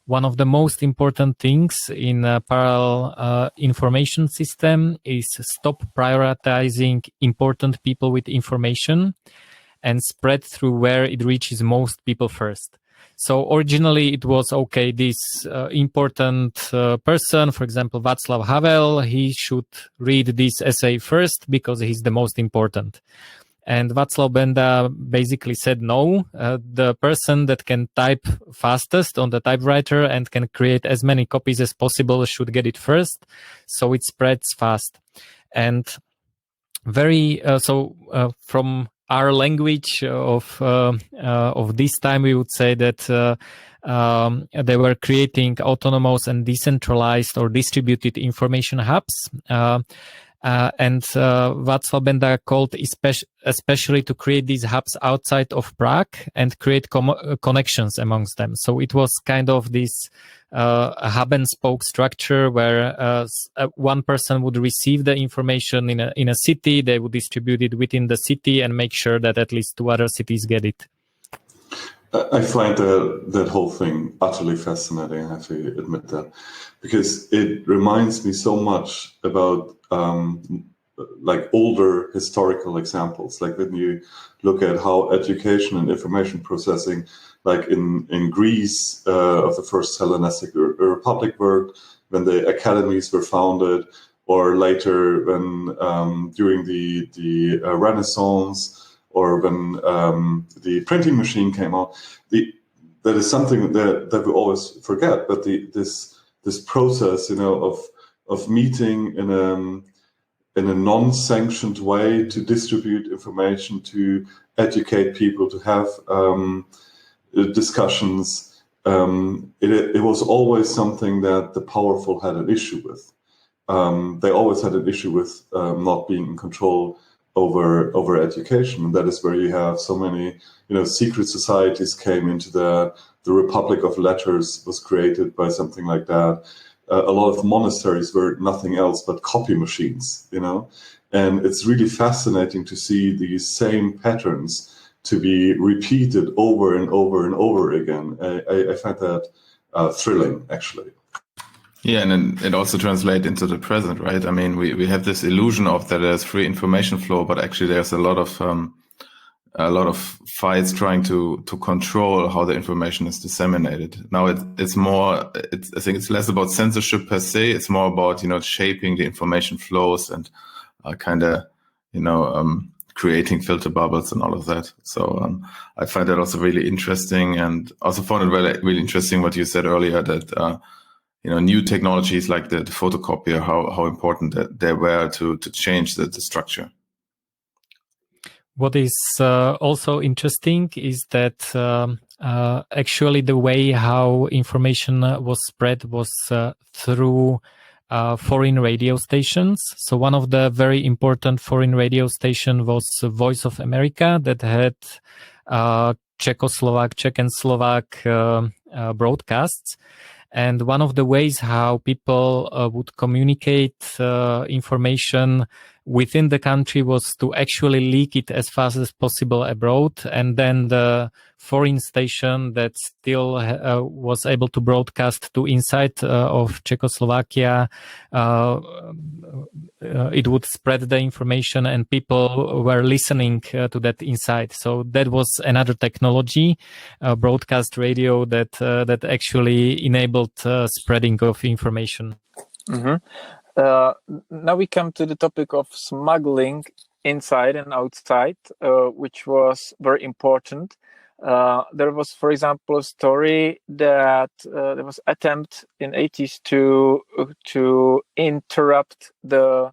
C: one of the most important things in a parallel information system is stop prioritizing important people with information and spread through where it reaches most people first. So originally it was, okay, this important person, for example, Václav Havel, he should read this essay first because he's the most important. And Václav Benda basically said, no, the person that can type fastest on the typewriter and can create as many copies as possible should get it first, so it spreads fast. And from our language of this time, we would say that they were creating autonomous and decentralized or distributed information hubs. And Václav Benda called especially to create these hubs outside of Prague and create connections amongst them. So it was kind of this hub and spoke structure where one person would receive the information in a city, they would distribute it within the city and make sure that at least 2 other cities get it.
B: I find that whole thing utterly fascinating, I have to admit that, because it reminds me so much about like older historical examples, like when you look at how education and information processing, like in Greece of the first Hellenistic Republic worked, when the academies were founded, or later when during the Renaissance, or when the printing machine came out. That is something that we always forget. But this process, of meeting in a non-sanctioned way to distribute information, to educate people, to have discussions, it was always something that the powerful had an issue with. They always had an issue with not being in control over education, and that is where you have so many, secret societies came into the Republic of Letters was created by something like that. A lot of monasteries were nothing else but copy machines, and it's really fascinating to see these same patterns to be repeated over and over and over again. I find that thrilling, actually.
A: Yeah, and then it also translates into the present, right? I mean, we have this illusion of that there's free information flow, but actually there's a lot of fights trying to control how the information is disseminated. Now it's more. I think it's less about censorship per se. It's more about shaping the information flows and kind of creating filter bubbles and all of that. So I find that also really interesting, and also found it really interesting what you said earlier that. New technologies like the photocopier, how important that they were to change the structure.
C: What is also interesting is that actually the way how information was spread was through foreign radio stations. So one of the very important foreign radio station was Voice of America that had Czech and Slovak broadcasts. And one of the ways how people would communicate information within the country was to actually leak it as fast as possible abroad. And then the foreign station that still was able to broadcast to inside of Czechoslovakia, it would spread the information and people were listening to that inside. So that was another technology, broadcast radio, that actually enabled spreading of information.
D: Mm-hmm. Now we come to the topic of smuggling inside and outside, which was very important. There was, for example, a story that there was attempt in 80s to interrupt the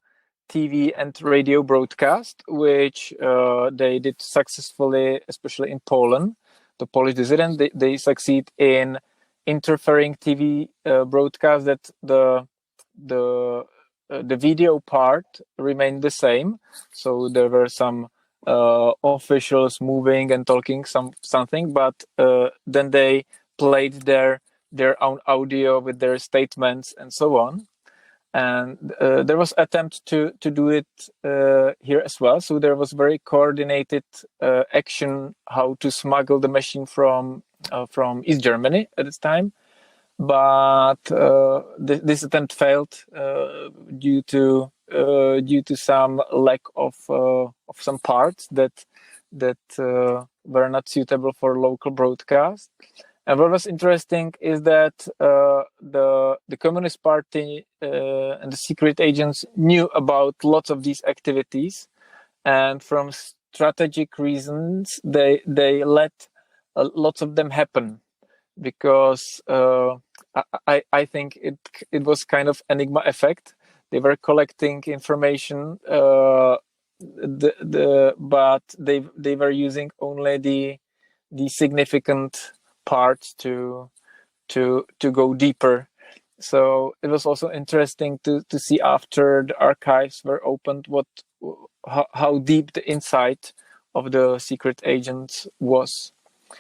D: TV and radio broadcast, which they did successfully, especially in Poland. The Polish dissident, they succeed in interfering TV broadcast that the video part remained the same. So there were some officials moving and talking something, but then they played their own audio with their statements and so on. And there was attempt to do it here as well. So there was very coordinated action how to smuggle the machine from East Germany at this time. But this attempt failed due to some lack of some parts that were not suitable for local broadcast. And what was interesting is that the Communist Party and the secret agents knew about lots of these activities, and from strategic reasons they let lots of them happen, because I think it was kind of enigma effect. They were collecting information, but they were using only the significant parts to go deeper. So it was also interesting to see after the archives were opened how deep the insight of the secret agents was,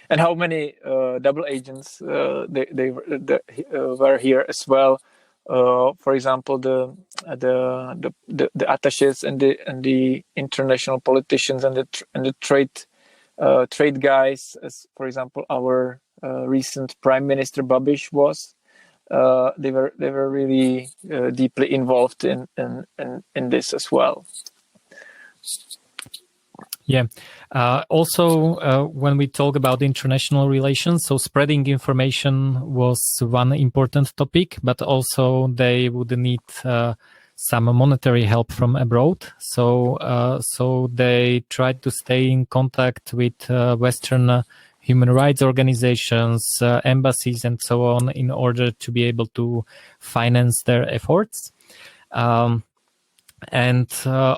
D: and how many double agents they were here as well. For example, the attachés and the international politicians and the trade guys, as for example our recent Prime Minister Babiš was. They were really deeply involved in this as well.
C: Yeah. Also, when we talk about international relations, so spreading information was one important topic, but also they would need some monetary help from abroad. So they tried to stay in contact with Western human rights organizations, embassies, and so on, in order to be able to finance their efforts. And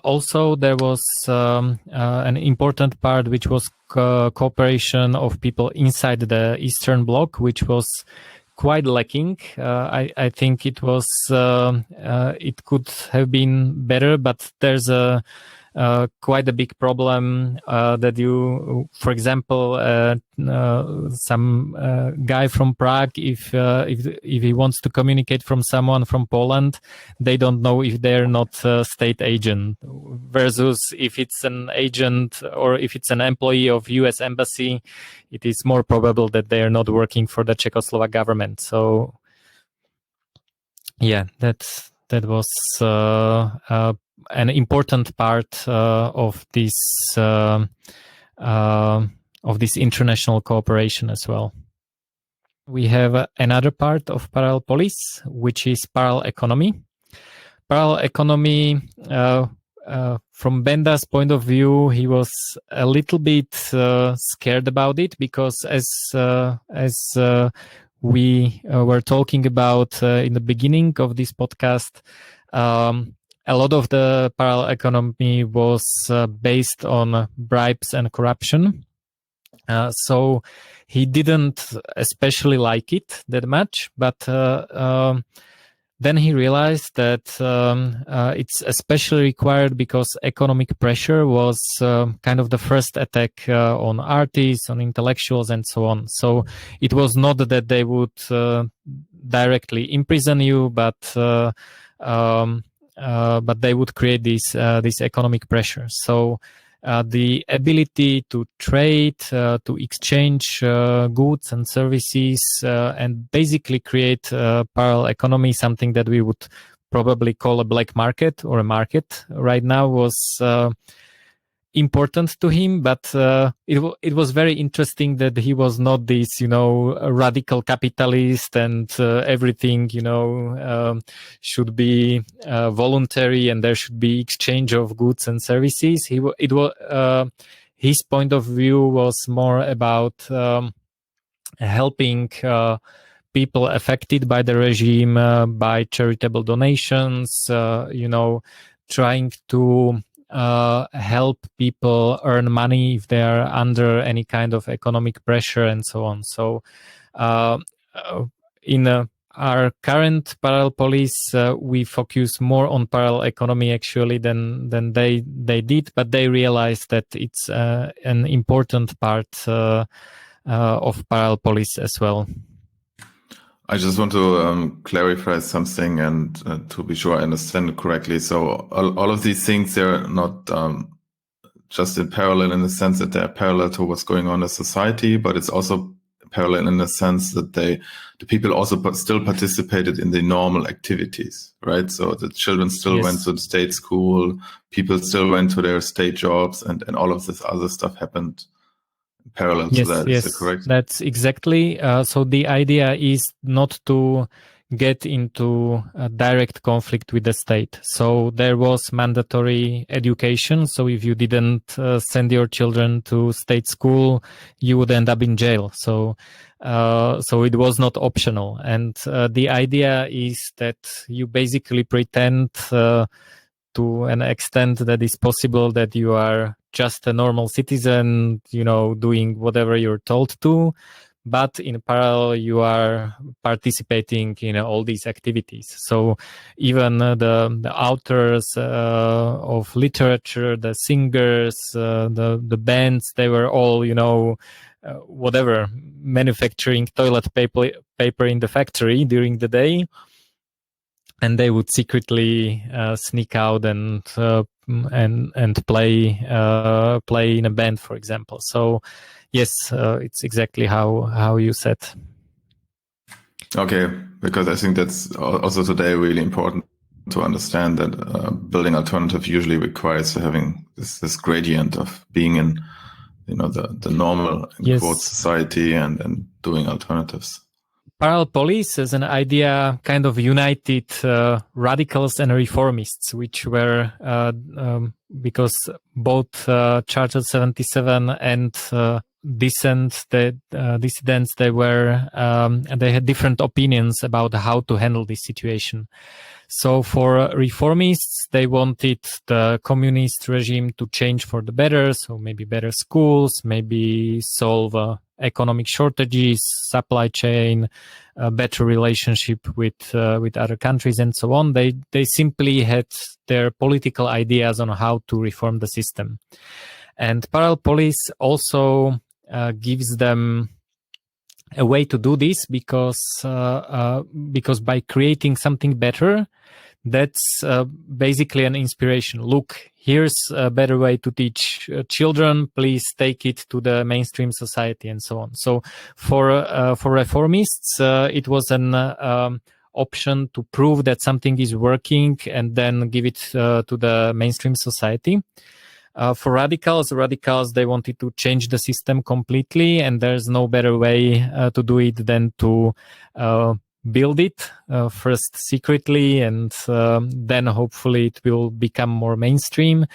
C: also there was an important part, which was cooperation of people inside the Eastern Bloc, which was quite lacking. I think it was it could have been better, but there's a quite a big problem that you, for example, some guy from Prague, if he wants to communicate from someone from Poland, they don't know if they're not a state agent, versus if it's an agent or if it's an employee of US embassy, it is more probable that they are not working for the Czechoslovak government. So yeah, that was an important part of this international cooperation as well. We have another part of Parallel Polis, which is parallel economy. Parallel economy, from Benda's point of view, he was a little bit scared about it, because as we were talking about in the beginning of this podcast, a lot of the parallel economy was based on bribes and corruption. So he didn't especially like it that much, but then he realized that it's especially required because economic pressure was kind of the first attack on artists, on intellectuals, and so on. So it was not that they would directly imprison you, but they would create this economic pressure. So the ability to trade, to exchange goods and services, and basically create a parallel economy, something that we would probably call a black market or a market right now, was important to him. But it was very interesting that he was not this, radical capitalist and everything, should be voluntary and there should be exchange of goods and services. His point of view was more about helping people affected by the regime by charitable donations, trying to help people earn money if they are under any kind of economic pressure and so on. So in our current Parallel Polis, we focus more on parallel economy actually than they did, but they realized that it's an important part of Parallel Polis as well.
A: I just want to clarify something and to be sure I understand it correctly. So all of these things, they're not just in parallel in the sense that they're parallel to what's going on in society, but it's also parallel in the sense that the people also still participated in the normal activities, right? So the children still
C: Yes.
A: went to the state school, people still went to their state jobs, and all of this other stuff happened parallel to that. Is that correct?
C: That's exactly. So the idea is not to get into a direct conflict with the state. So there was mandatory education. So if you didn't send your children to state school, you would end up in jail. So it was not optional. And the idea is that you basically pretend to an extent that is possible that you are just a normal citizen, doing whatever you're told to, but in parallel you are participating in all these activities. So even the authors of literature, the singers, the bands, they were all whatever, manufacturing toilet paper in the factory during the day, and they would secretly sneak out and play in a band, for example. So yes, it's exactly how you said.
A: Okay, because I think that's also today really important to understand that building alternative usually requires having this gradient of being in the normal quote society and doing alternatives.
C: Parallel Polis as an idea kind of united radicals and reformists, which were because both Charter 77 and dissidents, they had different opinions about how to handle this situation. So for reformists, they wanted the communist regime to change for the better, so maybe better schools, maybe solve economic shortages, supply chain, better relationship with other countries, and so on. They simply had their political ideas on how to reform the system. And Parallel Polis also gives them a way to do this because by creating something better, that's basically an inspiration. Look, here's a better way to teach children. Please take it to the mainstream society, and so on. So for reformists, it was an option to prove that something is working and then give it to the mainstream society. For radicals, they wanted to change the system completely, and there's no better way to do it than to build it first secretly, and then hopefully it will become more mainstream.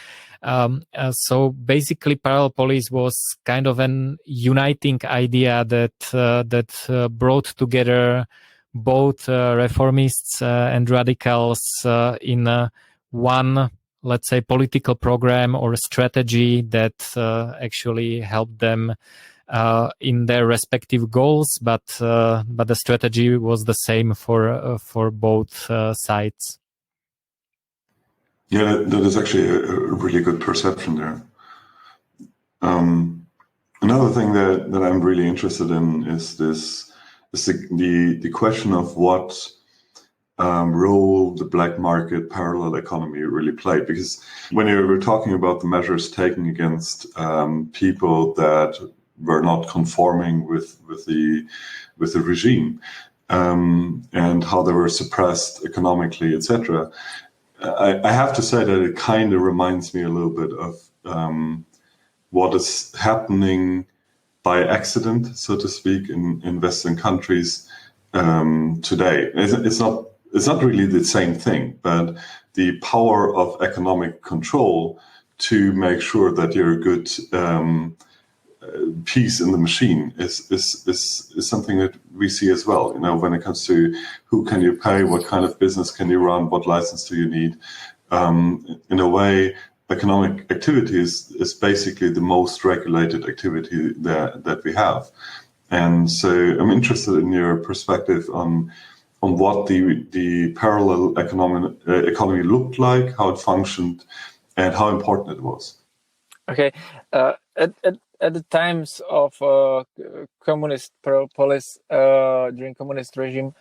C: So basically, Parallel Polis was kind of an uniting idea that brought together both reformists and radicals in one, let's say, political program or strategy that actually helped them in their respective goals, but the strategy was the same for both sides.
B: Yeah, that is actually a really good perception there. Another thing that I'm really interested in is the question of what role the black market parallel economy really played. Because when you were talking about the measures taken against people that were not conforming with the regime, and how they were suppressed economically, etc. I have to say that it kind of reminds me a little bit of what is happening by accident, so to speak, in Western countries today. It's not really the same thing, but the power of economic control to make sure that you're a good piece in the machine is something that we see as well. You know, when it comes to who can you pay, what kind of business can you run, what license do you need? In a way, economic activity is basically the most regulated activity that we have. And so I'm interested in your perspective on what the parallel economy looked like, how it functioned, and how important it was.
D: Okay. At the times of communist Parallel Polis, during communist regime,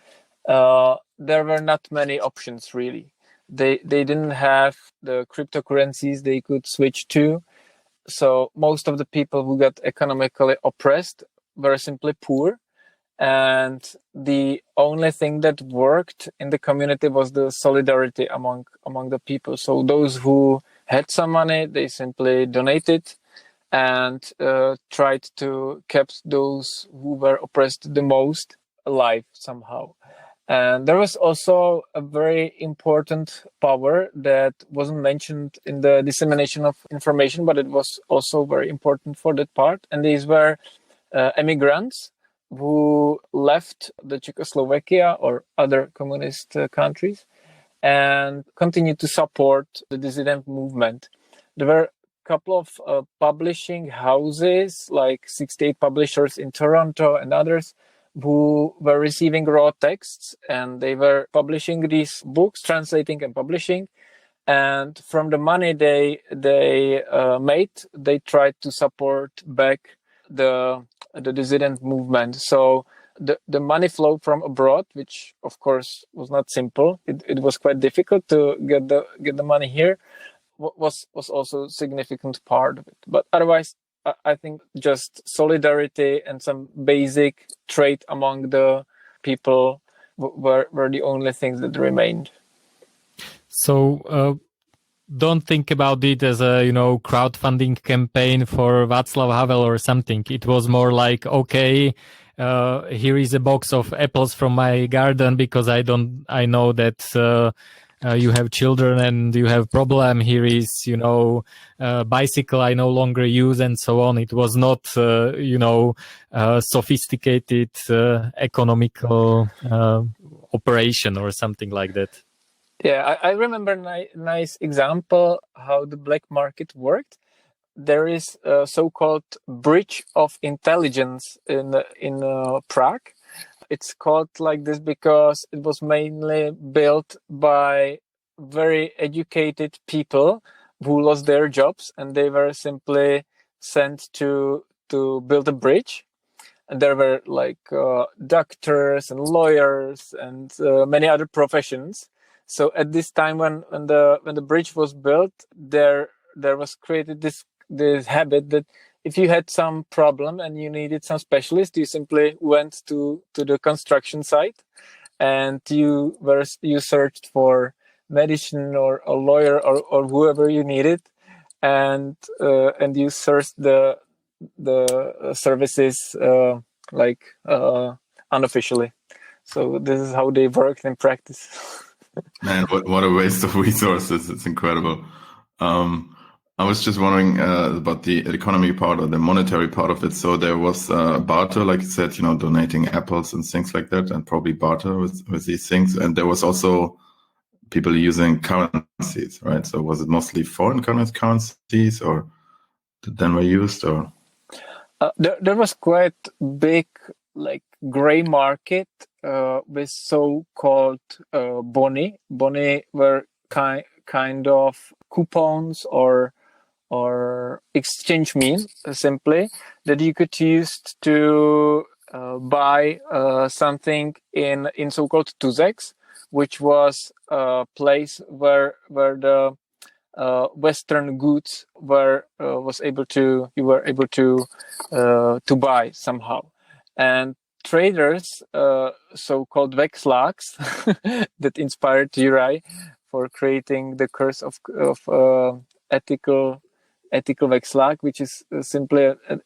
D: there were not many options really. They didn't have the cryptocurrencies they could switch to. So most of the people who got economically oppressed were simply poor. And the only thing that worked in the community was the solidarity among the people. So those who had some money, they simply donated and tried to keep those who were oppressed the most alive somehow. And there was also a very important power that wasn't mentioned in the dissemination of information, but it was also very important for that part. And these were immigrants who left the Czechoslovakia or other communist countries and continued to support the dissident movement. There were a couple of publishing houses, like 68 publishers in Toronto and others, who were receiving raw texts, and they were publishing these books, translating and publishing. And from the money they made, they tried to support back the dissident movement. So the money flowed from abroad, which of course was not simple. It was quite difficult to get the money here. Was also a significant part of it. But otherwise, I think just solidarity and some basic trait among the people were the only things that remained.
C: So don't think about it as a crowdfunding campaign for Václav Havel or something. It was more like, okay, here is a box of apples from my garden because I know that you have children and you have problem. Here is bicycle I no longer use, and so on. It was not sophisticated economical operation or something like that.
D: Yeah, I remember a nice example how the black market worked. there is a so-called Bridge of Intelligence in Prague. It's called like this because it was mainly built by very educated people who lost their jobs, and they were simply sent to build a bridge. And there were like doctors and lawyers and many other professions. So at this time, when the bridge was built, there was created this habit that if you had some problem and you needed some specialist, you simply went to the construction site, and you searched for medicine or a lawyer or whoever you needed, and you searched the services unofficially. So this is how they worked in practice.
A: Man, what a waste of resources. It's incredible. I was just wondering about the economy part or the monetary part of it. So there was barter, like you said, donating apples and things like that, and probably barter with these things. And there was also people using currencies, right? So was it mostly foreign currencies or then were used, or?
D: There was quite big gray market with so-called boni. Boni were kind of coupons or exchange means, simply, that you could use to buy something in so-called tuzeks, which was a place where the Western goods you were able to buy somehow. And traders, so-called vekslaks, that inspired Juraj for creating the curse of ethical vekslak, which is simply an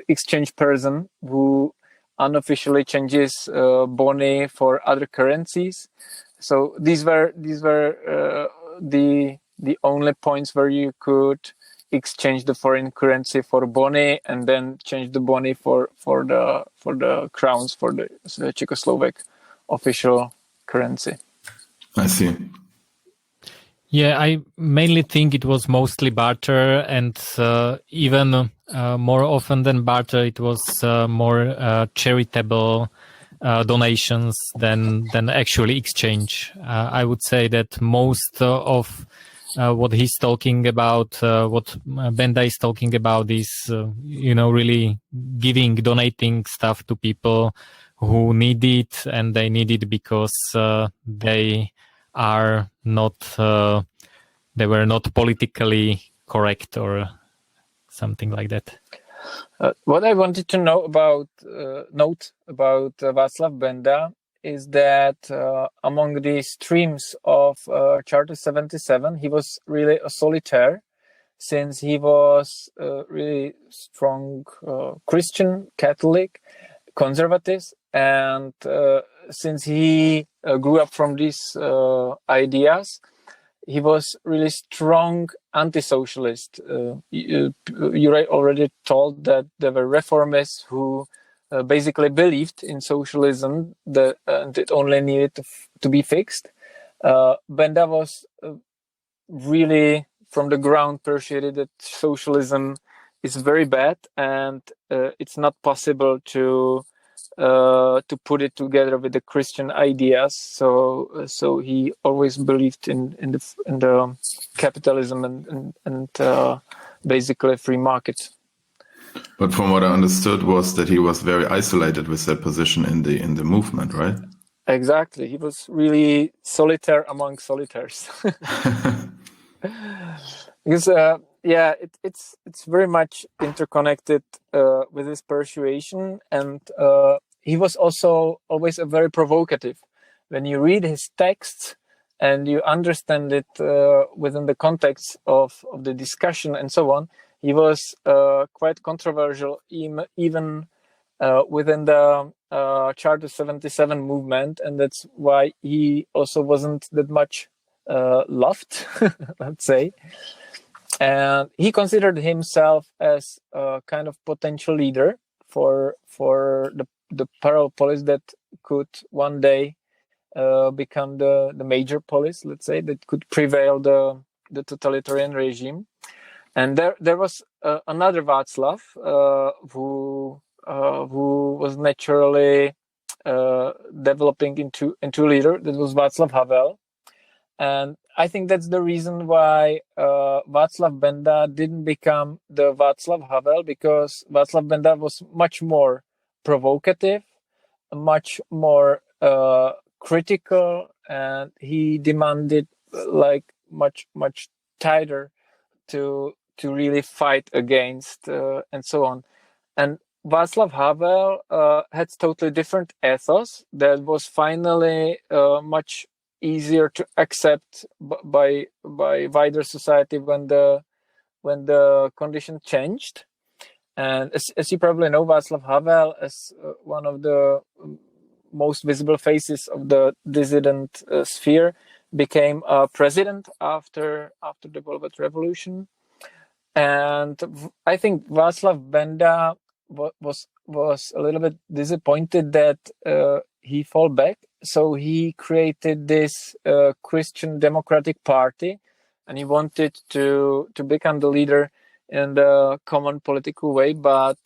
D: exchange person who unofficially changes boni for other currencies. So these were the only points where you could exchange the foreign currency for boni, and then change the boni for the crowns, for the Czechoslovak official currency.
A: I see.
C: Yeah, I mainly think it was mostly barter, and even more often than barter, it was more charitable donations than actually exchange. I would say that most of what he's talking about, what Benda is talking about, is really donating stuff to people who need it, and they need it because they are not they were not politically correct or something like that.
D: What I wanted to note about Václav Benda is that among the streams of Charter 77, he was really a solitaire, since he was really strong Christian, Catholic, conservative, and since he grew up from these ideas, he was really strong anti-socialist. Juraj already told that there were reformists who basically believed in socialism, and it only needed to be fixed. Benda was really from the ground persuaded that socialism is very bad, and it's not possible to put it together with the Christian ideas. So he always believed in the capitalism and basically free market.
A: But from what I understood was that he was very isolated with that position in the movement, right?
D: Exactly. He was really solitaire among solitaires. Because it's very much interconnected with his persuasion, and he was also always a very provocative. When you read his texts and you understand it within the context of the discussion and so on, he was quite controversial, even within the Charter 77 movement, and that's why he also wasn't that much loved, let's say. And he considered himself as a kind of potential leader for the Parallel Polis that could one day become the major polis, let's say, that could prevail the totalitarian regime. And there was another Václav who was naturally developing into leader. That was Václav Havel, and I think that's the reason why Václav Benda didn't become the Václav Havel, because Václav Benda was much more provocative, much more critical, and he demanded like much tighter to really fight against and so on. And Václav Havel had totally different ethos that was finally much easier to accept by wider society when the condition changed. And as you probably know, Václav Havel, as one of the most visible faces of the dissident sphere, became president after the Velvet Revolution. And I think Václav Benda was a little bit disappointed that he fell back. So he created this Christian Democratic Party, and he wanted to become the leader in the common political way, but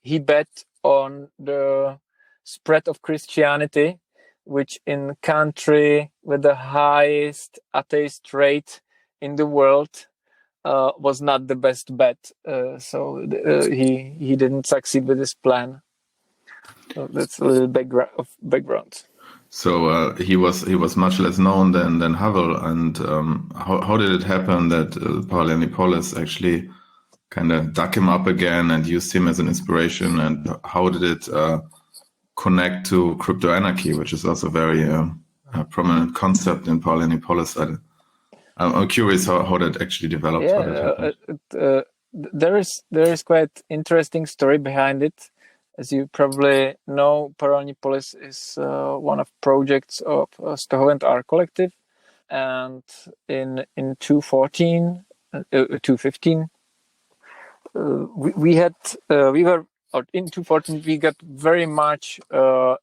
D: he bet on the spread of Christianity, which in country with the highest atheist rate in the world was not the best bet. So he didn't succeed with his plan. So that's a little background.
A: So he was much less known than Havel. And how did it happen that Paralelní Polis actually kind of dug him up again and used him as an inspiration? And how did it connect to crypto anarchy, which is also a very prominent concept in Paralelní Polis? I'm curious how that actually developed.
D: Yeah, there is quite interesting story behind it. As you probably know, Paralelní Polis is one of projects of Stohoven art collective, and in 2015, in 2014 we got very much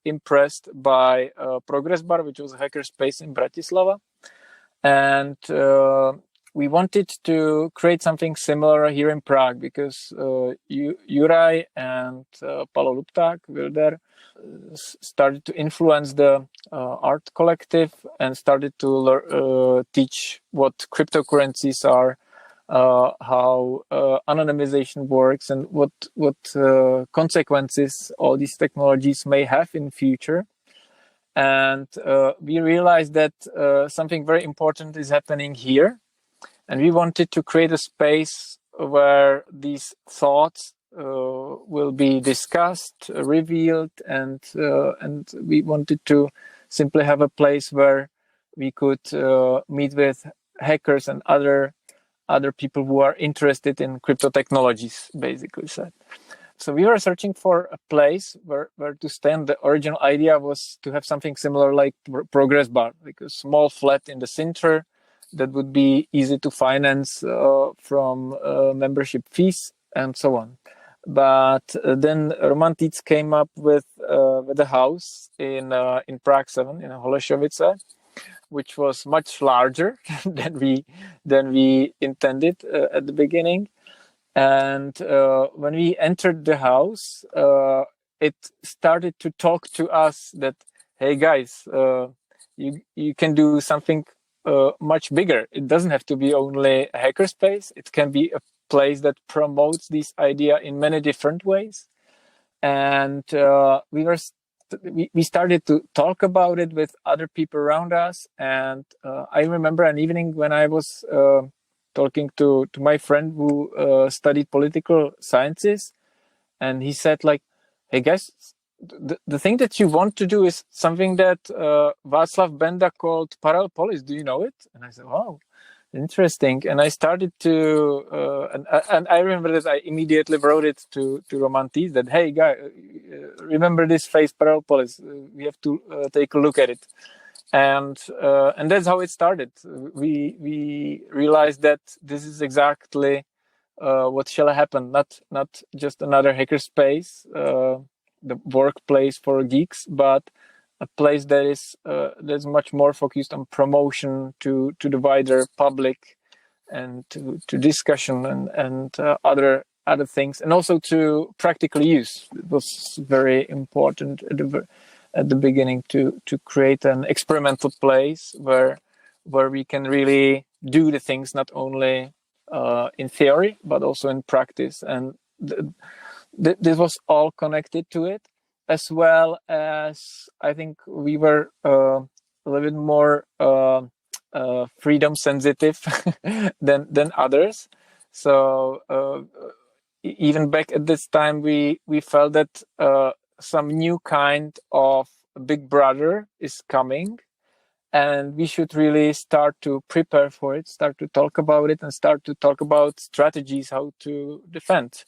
D: impressed by Progress Bar, which was a hacker space in Bratislava, and we wanted to create something similar here in Prague, because Juraj and Paolo Lupták were there, started to influence the art collective and started to teach what cryptocurrencies are, how anonymization works, and what consequences all these technologies may have in future. And we realized that something very important is happening here. And we wanted to create a space where these thoughts will be discussed, revealed, and we wanted to simply have a place where we could meet with hackers and other people who are interested in crypto technologies, basically said. So we were searching for a place where to stand. The original idea was to have something similar like Progress Bar, like a small flat in the center that would be easy to finance from membership fees and so on. But then Romantics came up with a house in Prague 7 in Holešovice, which was much larger than we intended at the beginning. And when we entered the house, it started to talk to us that, hey guys, you can do something much bigger. It doesn't have to be only a hackerspace. It can be a place that promotes this idea in many different ways. And we started to talk about it with other people around us. And I remember an evening when I was talking to my friend who studied political sciences, and he said like, hey guys, the thing that you want to do is something that Václav Benda called Parallel Polis. Do you know it? And I said, wow, interesting. And I started to, and I remember that I immediately wrote it to Romantics that, hey guy, remember this phrase Parallel Polis? We have to take a look at it. And that's how it started. We realized that this is exactly what shall happen. Not just another hackerspace, the workplace for geeks, but a place that is that's much more focused on promotion to the wider public, and to discussion and other things, and also to practical use. It was very important at the beginning to create an experimental place where we can really do the things not only in theory but also in practice, and this was all connected to it, as well as I think we were a little bit more freedom sensitive than others. So even back at this time, we felt that some new kind of Big Brother is coming, and we should really start to prepare for it, start to talk about it, and start to talk about strategies how to defend.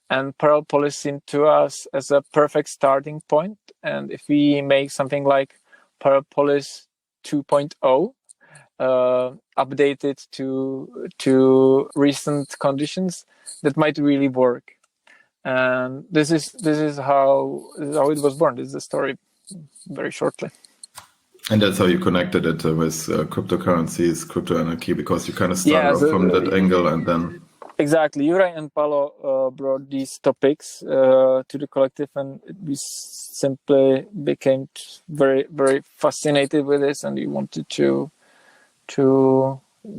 D: And Parallel Polis seemed to us as a perfect starting point. And if we make something like Parallel Polis 2.0, updated to recent conditions, that might really work. And this is how it was born. This is the story, very shortly.
A: And that's how you connected it with cryptocurrencies, crypto anarchy, because you kind of started off from that angle, and then
D: exactly. Juraj and Paolo brought these topics to the collective, and we simply became very, very fascinated with this, and we wanted to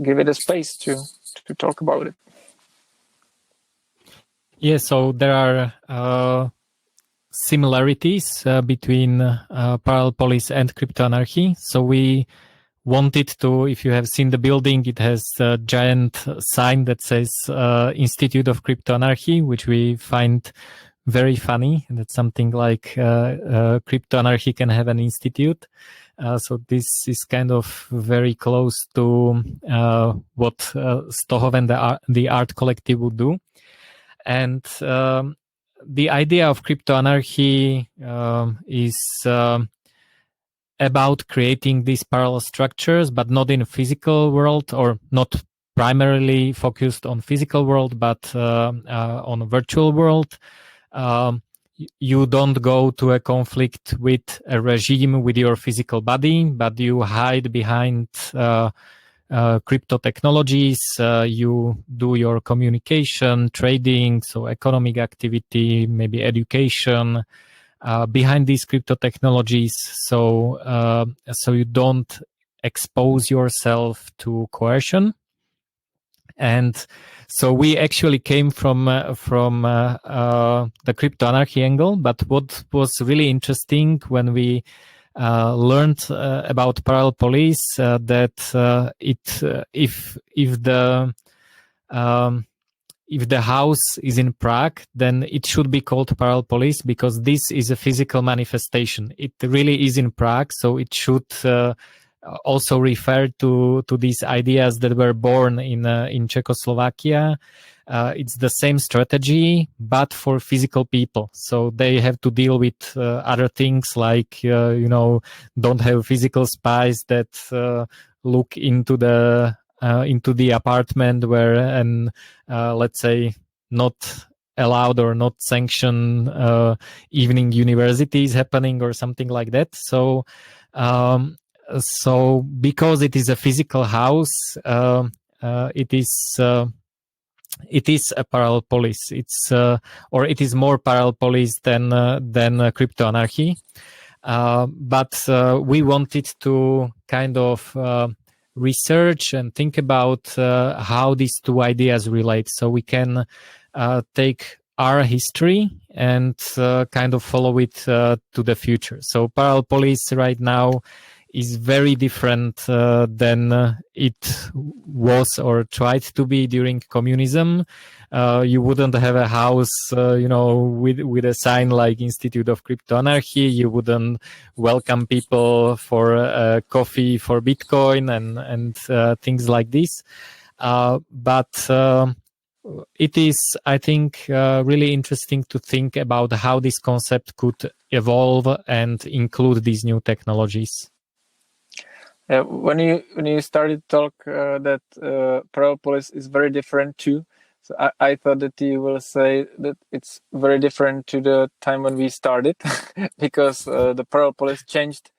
D: give it a space to talk about it.
C: Yeah, so there are similarities between Parallel Polis and crypto anarchy. So we wanted to, if you have seen the building, it has a giant sign that says Institute of Crypto Anarchy, which we find very funny. That's something like crypto anarchy can have an institute. So this is kind of very close to what Stohov and the art collective would do. And the idea of crypto anarchy is about creating these parallel structures, but not in a physical world, or not primarily focused on physical world, but on a virtual world. You don't go to a conflict with a regime with your physical body, but you hide behind crypto technologies. You do your communication, trading, so economic activity, maybe education behind these crypto technologies. So you don't expose yourself to coercion. And so we actually came from the crypto anarchy angle. But what was really interesting when we learned about Parallel Polis, that if the house is in Prague, then it should be called Parallel Polis, because this is a physical manifestation. It really is in Prague, so it should also refer to these ideas that were born in Czechoslovakia. It's the same strategy, but for physical people. So they have to deal with other things like, don't have physical spies that look into the apartment where let's say not allowed or not sanctioned evening university is happening or something like that. So because it is a physical house, it is a parallel polis. Or it is more parallel polis than crypto anarchy. But we wanted to kind of research and think about how these two ideas relate, so we can take our history and kind of follow it to the future. So Parallel Polis right now is very different than it was or tried to be during communism. You wouldn't have a house, with a sign like Institute of Crypto Anarchy. You wouldn't welcome people for coffee for Bitcoin and things like this. But it is, I think, really interesting to think about how this concept could evolve and include these new technologies.
D: When you started to talk that Parallel Polis is very different too, so I thought that you will say that it's very different to the time when we started, because the Parallel Polis changed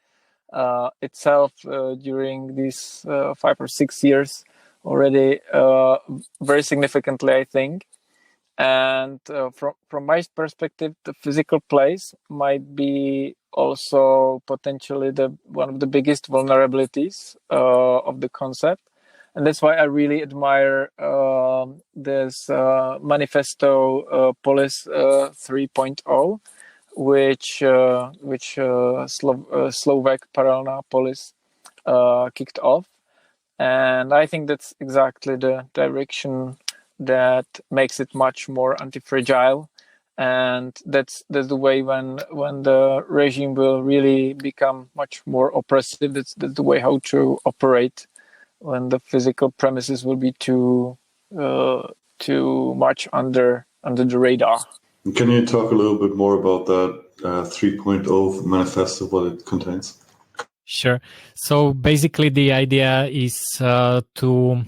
D: itself during these 5 or 6 years already very significantly, I think. And from my perspective, the physical place might be also potentially one of the biggest vulnerabilities of the concept. And that's why I really admire this manifesto Polis 3.0, which Slovak Paralelna Polis kicked off. And I think that's exactly the direction that makes it much more anti-fragile. And that's the way when the regime will really become much more oppressive. That's the way how to operate when the physical premises will be too much under the radar.
B: Can you talk a little bit more about that 3.0 manifesto, what it contains?
C: Sure. So basically the idea is to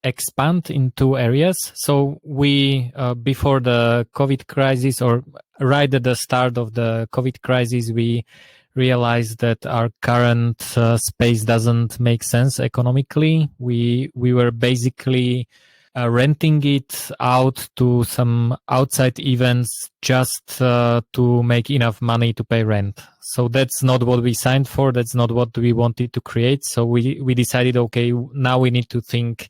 C: expand in two areas. So we, before the COVID crisis, or right at the start of the COVID crisis, we realized that our current space doesn't make sense economically. We were basically renting it out to some outside events just to make enough money to pay rent. So that's not what we signed for. That's not what we wanted to create. So we decided, okay, now we need to think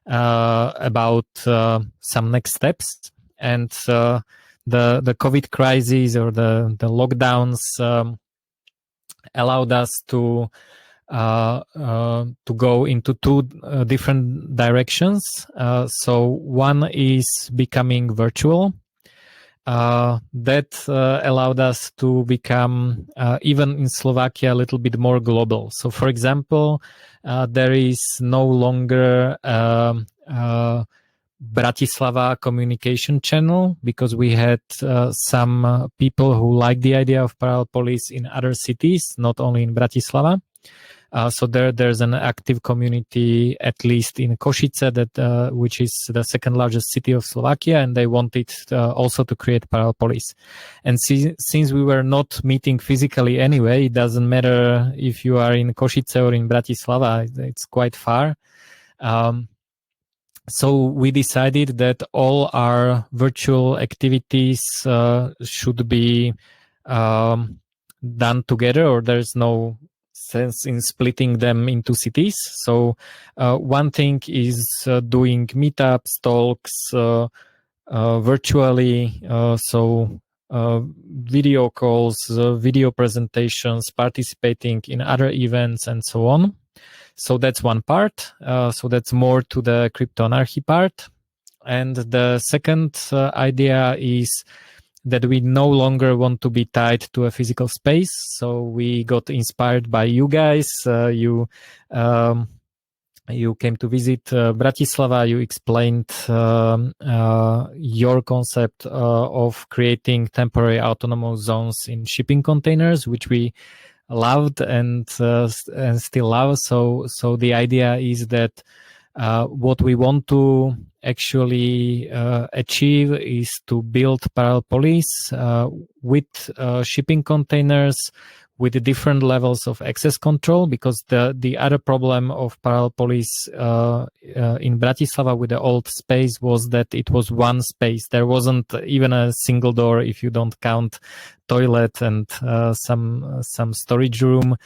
C: about some next steps. And the COVID crisis or the lockdowns allowed us to go into two different directions. So one is becoming virtual. That allowed us to become, even in Slovakia, a little bit more global. So, for example, there is no longer Bratislava communication channel, because we had some people who like the idea of Parallel Polis in other cities, not only in Bratislava. So there's an active community, at least in Košice, that which is the second largest city of Slovakia, and they wanted also to create Parallel Polis. And since we were not meeting physically anyway, it doesn't matter if you are in Košice or in Bratislava; it's quite far. So we decided that all our virtual activities should be done together, or there's no sense in splitting them into cities. So one thing is doing meetups, talks virtually, so video calls, video presentations, participating in other events, and so on. So that's one part. So that's more to the crypto anarchy part. And the second idea is that we no longer want to be tied to a physical space. So we got inspired by you guys. You came to visit Bratislava. You explained your concept of creating temporary autonomous zones in shipping containers, which we loved and still love. So the idea is that what we want to actually achieve is to build Parallel Polis with shipping containers with different levels of access control, because the other problem of Parallel Polis in Bratislava with the old space was that it was one space. There wasn't even a single door if you don't count toilet and some storage room.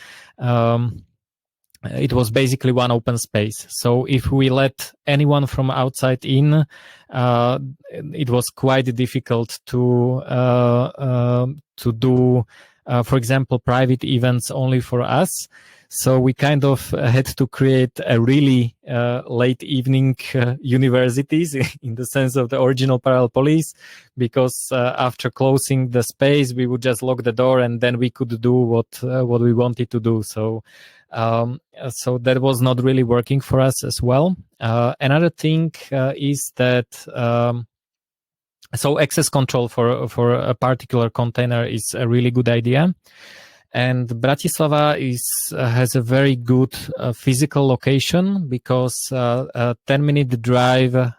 C: It was basically one open space. So if we let anyone from outside in, it was quite difficult to do, for example, private events only for us. So we kind of had to create a really late evening universities in the sense of the original Parallel Polis, because after closing the space, we would just lock the door and then we could do what we wanted to do. So that was not really working for us as well. Another thing is that so access control for a particular container is a really good idea. And Bratislava has a very good physical location, because a 10-minute drive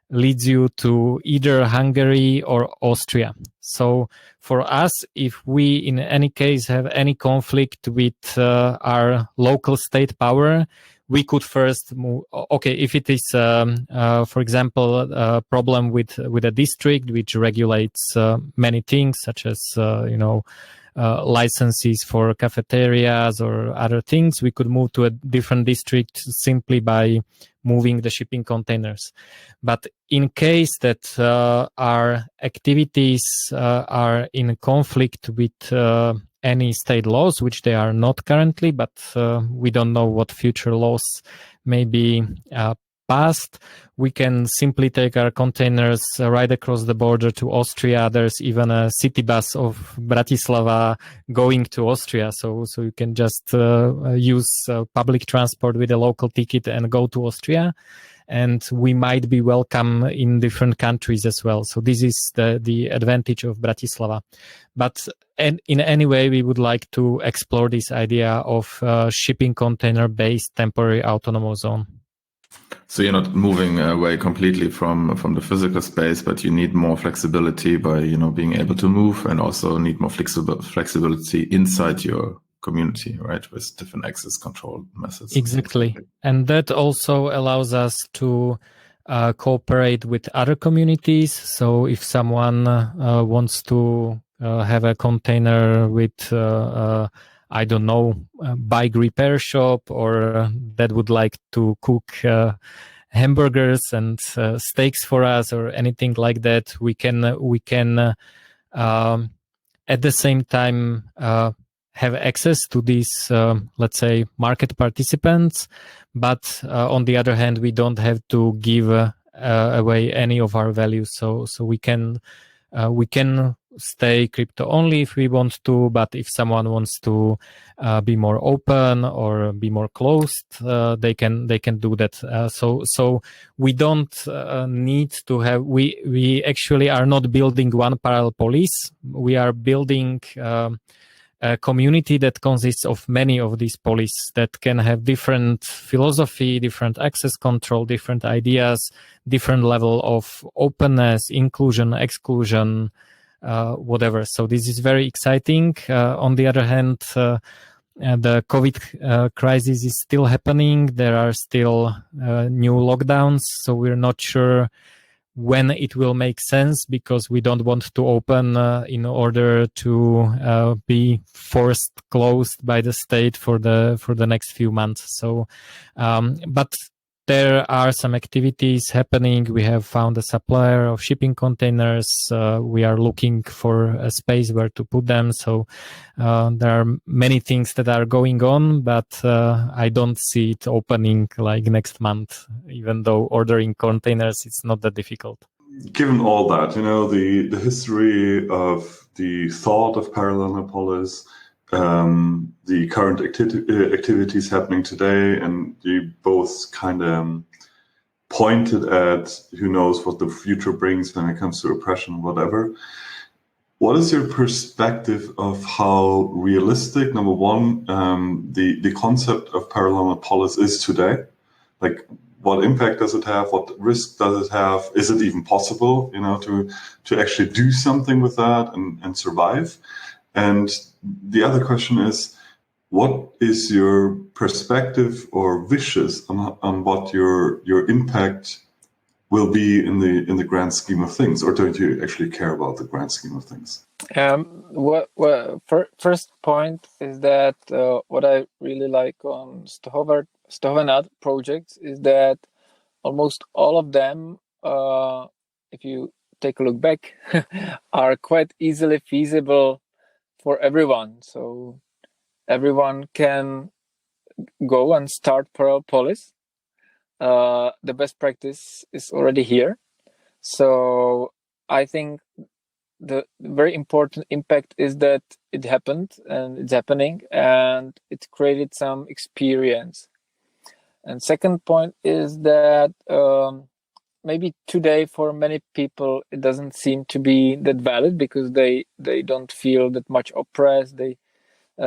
C: leads you to either Hungary or Austria. So for us, if we in any case have any conflict with our local state power, we could first move. Okay, if it is, for example, a problem with a district which regulates many things, such as licenses for cafeterias or other things, we could move to a different district simply by moving the shipping containers. But in case that our activities are in conflict with any state laws, which they are not currently, but we don't know what future laws may be passed, we can simply take our containers right across the border to Austria. There's even a city bus of Bratislava going to Austria, so you can just use public transport with a local ticket and go to Austria. And we might be welcome in different countries as well. So this is the advantage of Bratislava. But in any way, we would like to explore this idea of shipping container-based temporary autonomous zone.
A: So you're not moving away completely from the physical space, but you need more flexibility by being able to move, and also need more flexibility inside your community, right, with different access control methods.
C: Exactly, and that also allows us to cooperate with other communities. So if someone wants to have a container with I don't know, bike repair shop, or that would like to cook hamburgers and steaks for us, or anything like that, we can at the same time have access to these, let's say, market participants. But on the other hand, we don't have to give away any of our values. So we can stay crypto only if we want to, but if someone wants to be more open or be more closed, they can do that. So we don't need to have. We actually are not building one parallel police. We are building a community that consists of many of these police that can have different philosophy, different access control, different ideas, different level of openness, inclusion, exclusion, whatever. So this is very exciting. On the other hand, the COVID crisis is still happening. There are still new lockdowns, so we're not sure when it will make sense, because we don't want to open in order to be forced closed by the state for the next few months. So, but there are some activities happening. We have found a supplier of shipping containers. We are looking for a space where to put them. So there are many things that are going on, but I don't see it opening like next month, even though ordering containers, it's not that difficult.
B: Given all that, the history of the thought of Paralelní Polis, the current activities happening today, and you both kind of pointed at who knows what the future brings when it comes to oppression, whatever. What is your perspective of how realistic, number one, the concept of Paralelní Polis is today? Like, what impact does it have? What risk does it have? Is it even possible, to actually do something with that and survive? And the other question is, what is your perspective or wishes on what your impact will be in the grand scheme of things, or don't you actually care about the grand scheme of things?
D: First point is that what I really like on Stovenad projects is that almost all of them, if you take a look back, are quite easily feasible for everyone. So everyone can go and start Parallel Polis. The best practice is already here. So I think the very important impact is that it happened and it's happening, and it created some experience. And second point is that maybe today for many people it doesn't seem to be that valid, because they don't feel that much oppressed. They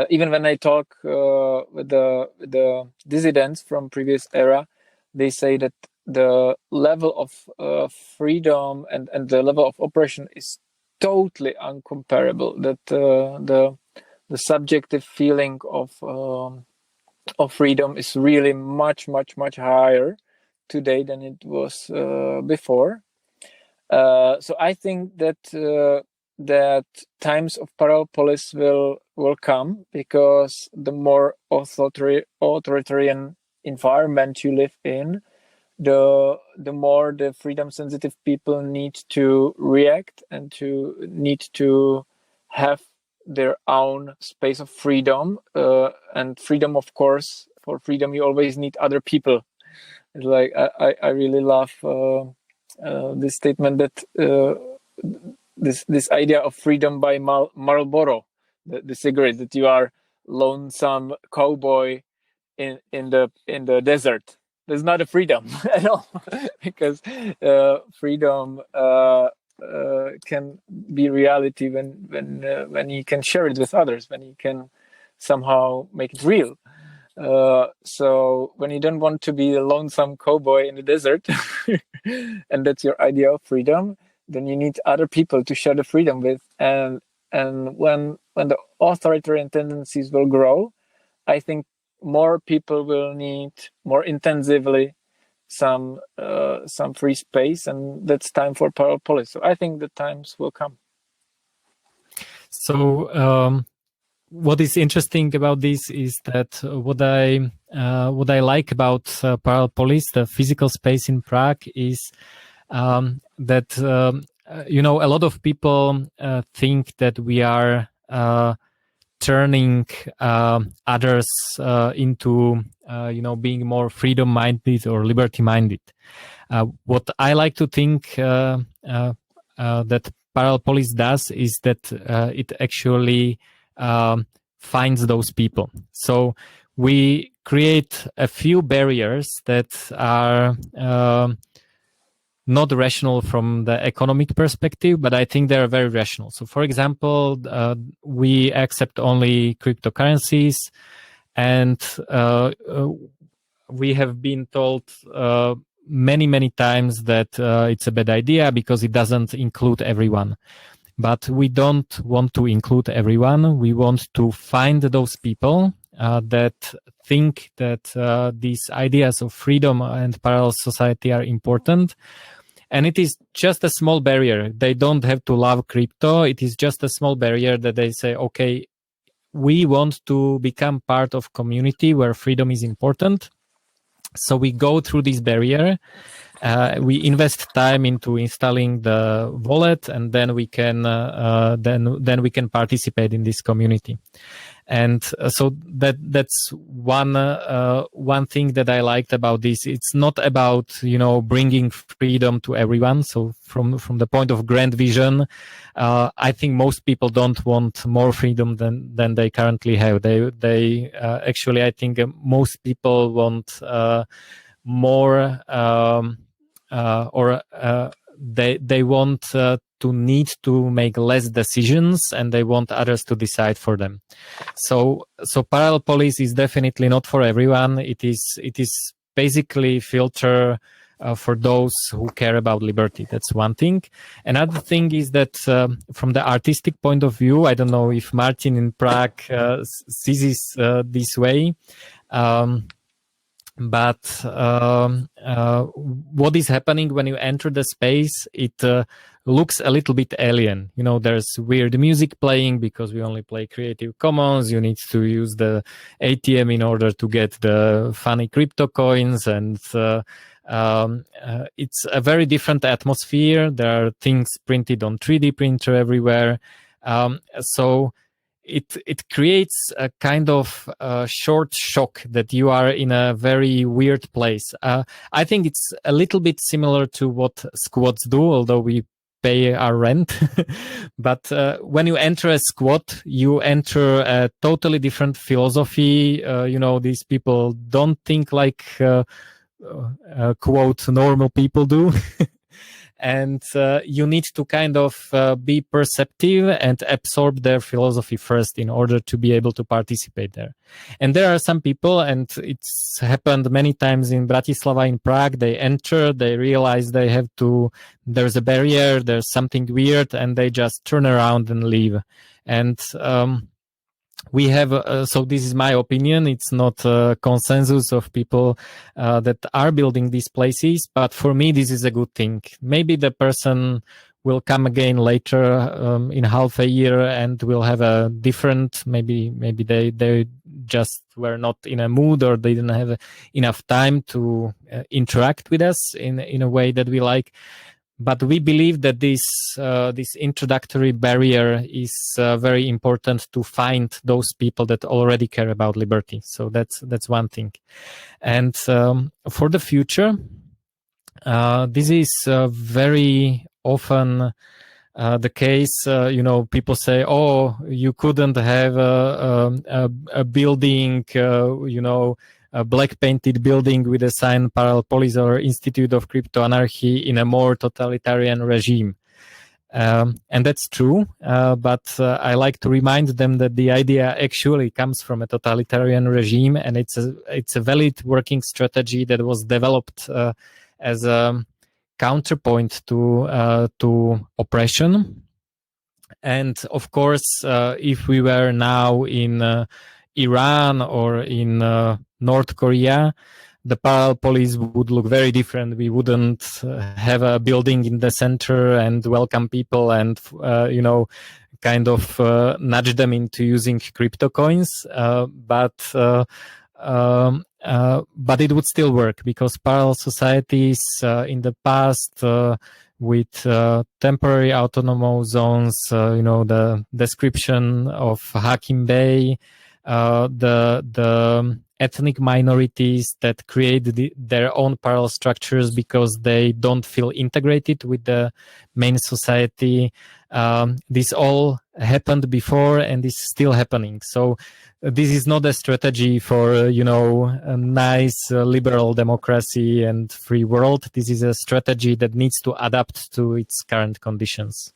D: even when I talk with the dissidents from previous era, they say that the level of freedom and the level of oppression is totally uncomparable. That the subjective feeling of of freedom is really much higher today than it was before. So I think that that times of parallel polis will come, because the more authoritarian environment you live in, the more the freedom sensitive people need to react and to need to have their own space of freedom, and freedom, of course, for freedom you always need other people. It's like I really love this statement that this idea of freedom by Marlboro, the cigarette, that you are lonesome cowboy in the desert. There's not a freedom at all, because freedom can be reality when you can share it with others, when you can somehow make it real. So when you don't want to be a lonesome cowboy in the desert, and that's your idea of freedom, then you need other people to share the freedom with. And when the authoritarian tendencies will grow, I think more people will need more intensively some free space, and that's time for parallel polis. So I think the times will come.
C: So what is interesting about this is that what I like about Parallel Polis, the physical space in Prague, is that a lot of people think that we are turning others into being more freedom minded or liberty minded. What I like to think that Parallel Polis does is that it actually finds those people. So we create a few barriers that are not rational from the economic perspective, but I think they're very rational. So, for example, we accept only cryptocurrencies, and we have been told many times that it's a bad idea because it doesn't include everyone. But we don't want to include everyone. We want to find those people that think that these ideas of freedom and parallel society are important. And it is just a small barrier. They don't have to love crypto. It is just a small barrier that they say, okay, we want to become part of community where freedom is important. So we go through this barrier. We invest time into installing the wallet, and then we can then we can participate in this community. And so that's one thing that I liked about this. It's not about bringing freedom to everyone. So from the point of grand vision, I think most people don't want more freedom than they currently have. They actually, I think most people want more. They want to need to make less decisions, and they want others to decide for them. So Parallel Polis is definitely not for everyone. It is basically filter for those who care about liberty. That's one thing. Another thing is that from the artistic point of view, I don't know if Martin in Prague sees this way. But what is happening when you enter the space, it looks a little bit alien. There's weird music playing because we only play Creative Commons. You need to use the ATM in order to get the funny crypto coins. And it's a very different atmosphere. There are things printed on 3D printer everywhere. So it creates a kind of short shock that you are in a very weird place. I think it's a little bit similar to what squads do, although we pay our rent. But when you enter a squad, you enter a totally different philosophy. These people don't think like quote normal people do. And you need to kind of be perceptive and absorb their philosophy first in order to be able to participate there. And there are some people, and it's happened many times in Bratislava, in Prague, they enter, they realize there's a barrier, there's something weird, and they just turn around and leave. And we have, so this is my opinion, it's not a consensus of people that are building these places, but for me this is a good thing. Maybe the person will come again later in half a year and will have a different, maybe they just were not in a mood or they didn't have enough time to interact with us in a way that we like. But we believe that this introductory barrier is very important to find those people that already care about liberty. So that's one thing. And for the future, this is very often the case. People say, "Oh, you couldn't have a building, a black painted building with a sign Parallel Polis or Institute of Crypto Anarchy in a more totalitarian regime." And that's true, but I like to remind them that the idea actually comes from a totalitarian regime, and it's a valid working strategy that was developed as a counterpoint to oppression. And of course, if we were now in Iran or in North Korea, the Parallel Polis would look very different. We wouldn't have a building in the center and welcome people and, kind of nudge them into using crypto coins. But it would still work because parallel societies in the past with temporary autonomous zones, the description of Hakim Bey, the ethnic minorities that create their own parallel structures because they don't feel integrated with the main society. This all happened before and is still happening. So this is not a strategy for, a nice liberal democracy and free world. This is a strategy that needs to adapt to its current conditions.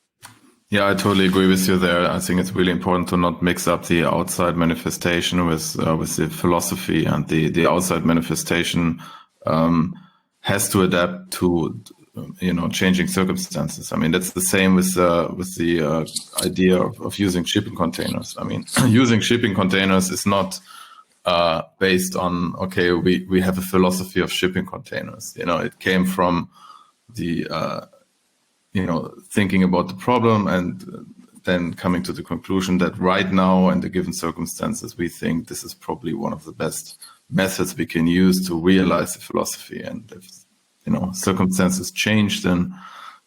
A: Yeah, I totally agree with you there. I think it's really important to not mix up the outside manifestation with the philosophy, and the outside manifestation has to adapt to changing circumstances. I mean, that's the same with the idea of using shipping containers. I mean, using shipping containers is not based on we have a philosophy of shipping containers. It came from the thinking about the problem and then coming to the conclusion that right now, in the given circumstances, we think this is probably one of the best methods we can use to realize the philosophy. And if, circumstances change, then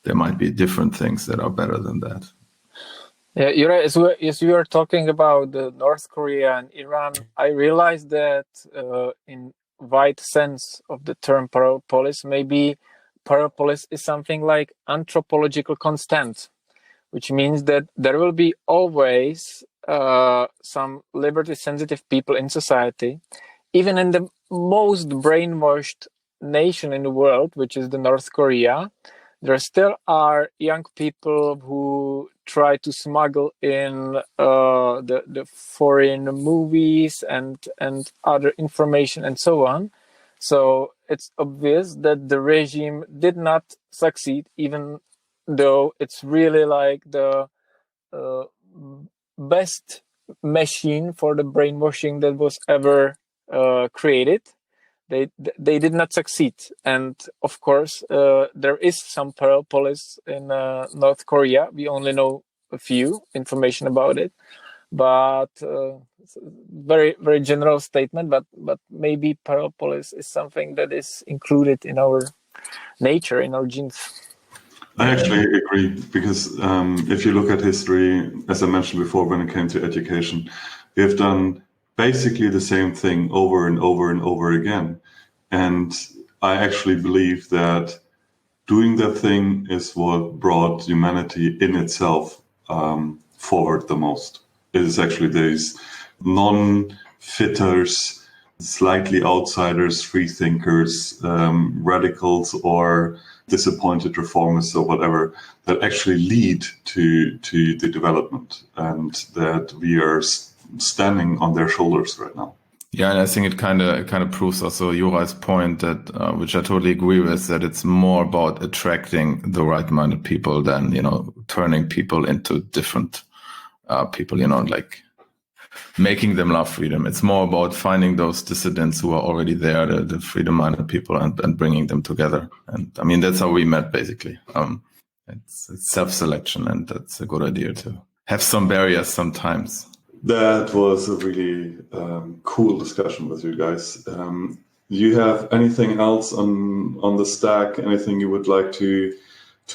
A: there might be different things that are better than that.
D: Yeah, you're right. As we were talking about North Korea and Iran, I realized that in wide sense of the term Parallel Polis, maybe Parallel Polis is something like anthropological constant, which means that there will be always some liberty-sensitive people in society, even in the most brainwashed nation in the world, which is the North Korea. There still are young people who try to smuggle in the foreign movies and other information and so on. So it's obvious that the regime did not succeed, even though it's really like the best machine for the brainwashing that was ever created. They did not succeed. And of course, there is some Parallel Polis in North Korea. We only know a few information about it. But it's a very, very general statement, but maybe Parallel Polis is something that is included in our nature, in our genes.
B: I actually agree, because if you look at history, as I mentioned before, when it came to education, we have done basically the same thing over and over and over again. And I actually believe that doing that thing is what brought humanity in itself forward the most. It is actually these non-fitters, slightly outsiders, free thinkers, radicals, or disappointed reformists or whatever, that actually lead to the development, and that we are standing on their shoulders right now.
A: Yeah, and I think it kind of proves also Juraj's point that, which I totally agree with, that it's more about attracting the right-minded people than turning people into different people. Like making them love freedom. It's more about finding those dissidents who are already there, the freedom-minded people, and bringing them together. And I mean, that's how we met, basically. It's self-selection, and that's a good idea to have some barriers sometimes.
B: That was a really cool discussion with you guys. You have anything else on the stack? Anything you would like to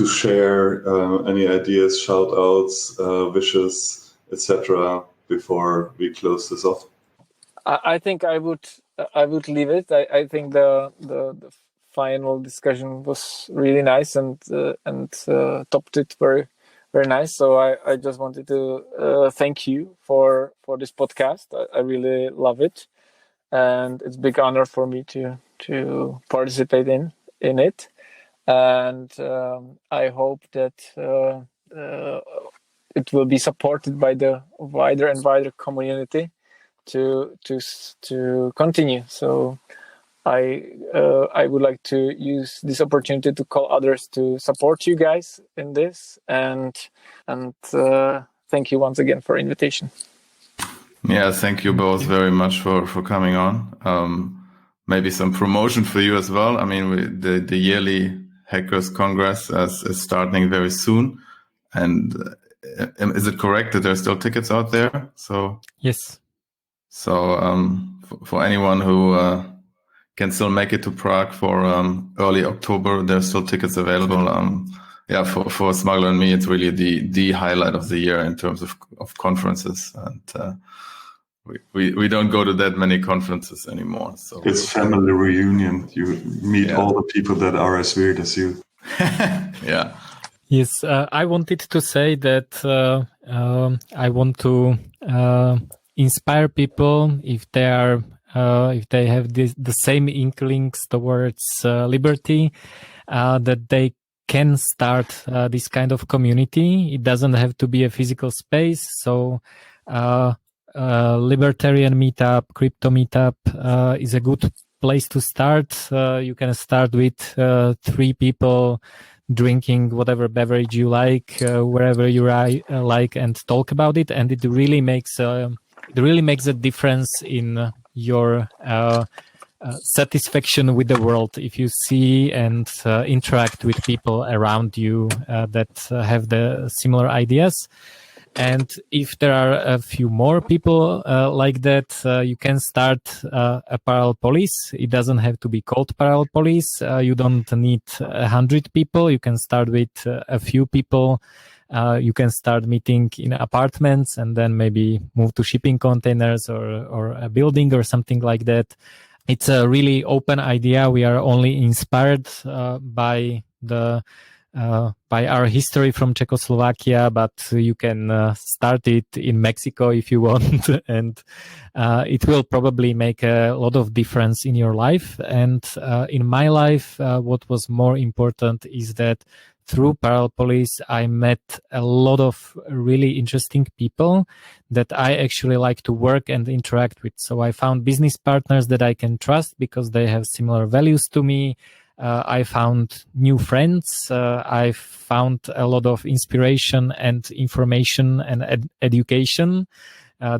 B: share? Any ideas, shout-outs, wishes, etc. before we close this off?
D: I think I would leave it. I think the final discussion was really nice and topped it very, very nice. So I just wanted to thank you for this podcast. I really love it, and it's a big honor for me to participate in it. And I hope that it will be supported by the wider and wider community to continue. So I would like to use this opportunity to call others to support you guys in this, and thank you once again for invitation.
A: Yeah, thank you both very much for coming on. Maybe some promotion for you as well. I mean, the yearly Hackers Congress is starting very soon, and is it correct that there are still tickets out there? So
C: yes. So
A: for anyone who can still make it to Prague for early October, there's still tickets available. For Smuggler and me, it's really the highlight of the year in terms of conferences, and we don't go to that many conferences anymore. So
B: it's family reunion. You meet all the people that are as weird as you.
A: Yeah.
C: Yes, I wanted to say that I want to inspire people if they have the same inklings towards liberty, that they can start this kind of community. It doesn't have to be a physical space. So libertarian meetup, crypto meetup is a good place to start. You can start with 3 people drinking whatever beverage you like, wherever you like, and talk about it. And it really makes a difference in your satisfaction with the world if you see and interact with people around you that have the similar ideas. And if there are a few more people like that, you can start a Parallel Polis. It doesn't have to be called Parallel Polis. You don't need 100 people. You can start with a few people. You can start meeting in apartments and then maybe move to shipping containers or a building or something like that. It's a really open idea. We are only inspired by our history from Czechoslovakia, but you can start it in Mexico if you want, and it will probably make a lot of difference in your life. And in my life, what was more important is that through Parallel Polis, I met a lot of really interesting people that I actually like to work and interact with. So I found business partners that I can trust because they have similar values to me. I found new friends. I found a lot of inspiration and information and education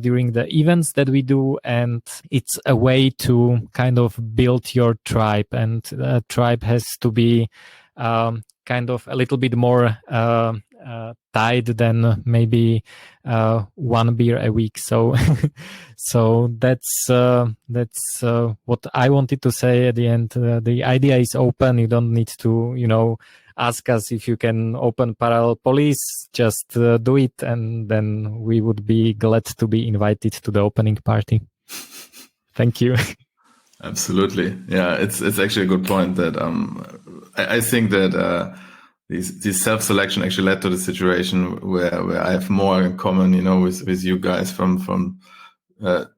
C: during the events that we do. And it's a way to kind of build your tribe. And a tribe has to be kind of a little bit more tied than maybe 1 beer a week. So so that's what I wanted to say at the end. The idea is open. You don't need to ask us if you can open Parallel Polis. Just do it, and then we would be glad to be invited to the opening party. Thank you.
A: Absolutely. Yeah, it's actually a good point that I think that this self-selection actually led to the situation where I have more in common, with you guys from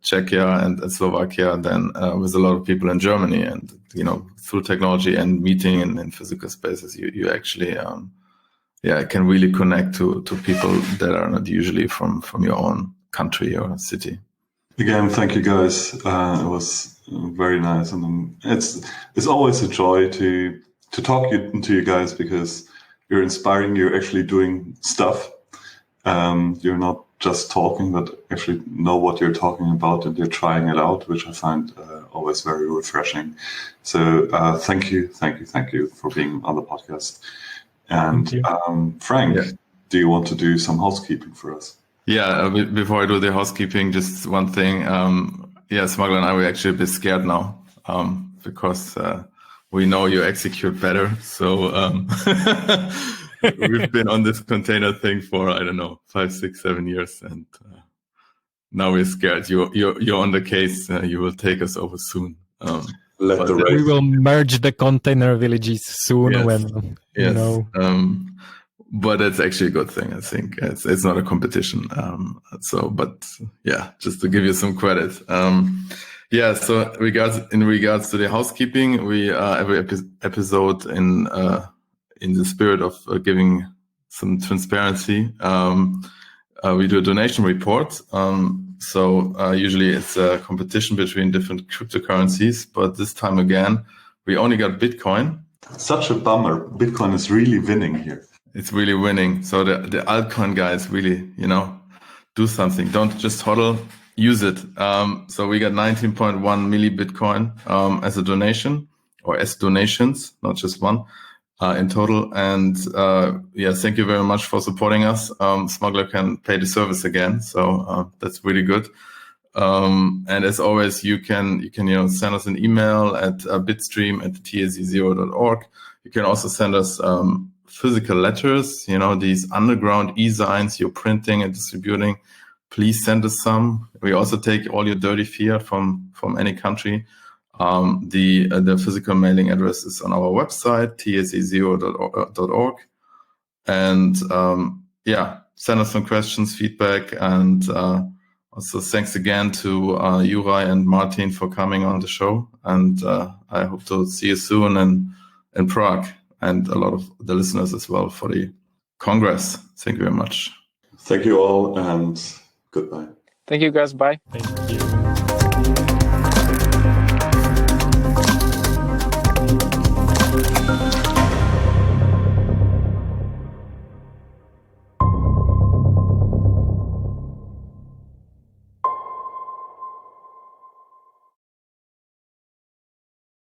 A: Czechia and Slovakia than with a lot of people in Germany. And through technology and meeting in physical spaces, you actually can really connect to people that are not usually from your own country or city.
B: Again, thank you guys. It was very nice, and it's always a joy to talk to you guys because you're inspiring. You're actually doing stuff. You're not just talking, but actually know what you're talking about and you're trying it out, which I find always very refreshing. So thank you for being on the podcast. And Frank, do you want to do some housekeeping for us?
A: Yeah, before I do the housekeeping, just one thing. Smuggler and I were actually a bit scared now because we know you execute better. So we've been on this container thing for, I don't know, 5, 6, 7 years. And now we're scared. You're on the case. You will take us over soon.
C: We will merge the container villages soon you know.
A: But it's actually a good thing, I think. It's not a competition. Just to give you some credit. So in regards to the housekeeping, we every episode in the spirit of giving some transparency, we do a donation report. Usually it's a competition between different cryptocurrencies, but this time again, we only got Bitcoin.
B: Such a bummer. Bitcoin is really winning here.
A: It's really winning. So the altcoin guys really, do something. Don't just hodl, use it. So we got 19.1 milli Bitcoin as a donation, or as donations, not just one in total. And thank you very much for supporting us. Smuggler can pay the service again, so that's really good. And as always, you can send us an email at bitstream@taz0.org. You can also send us physical letters, these underground e-signs you're printing and distributing. Please send us some. We also take all your dirty fiat from any country. The physical mailing address is on our website, taz0.org. And send us some questions, feedback, and also thanks again to Juraj and Martin for coming on the show. And I hope to see you soon in Prague, and a lot of the listeners as well for the Congress. Thank you very much.
B: Thank you all, and goodbye.
D: Thank you, guys. Bye.
C: Thank you.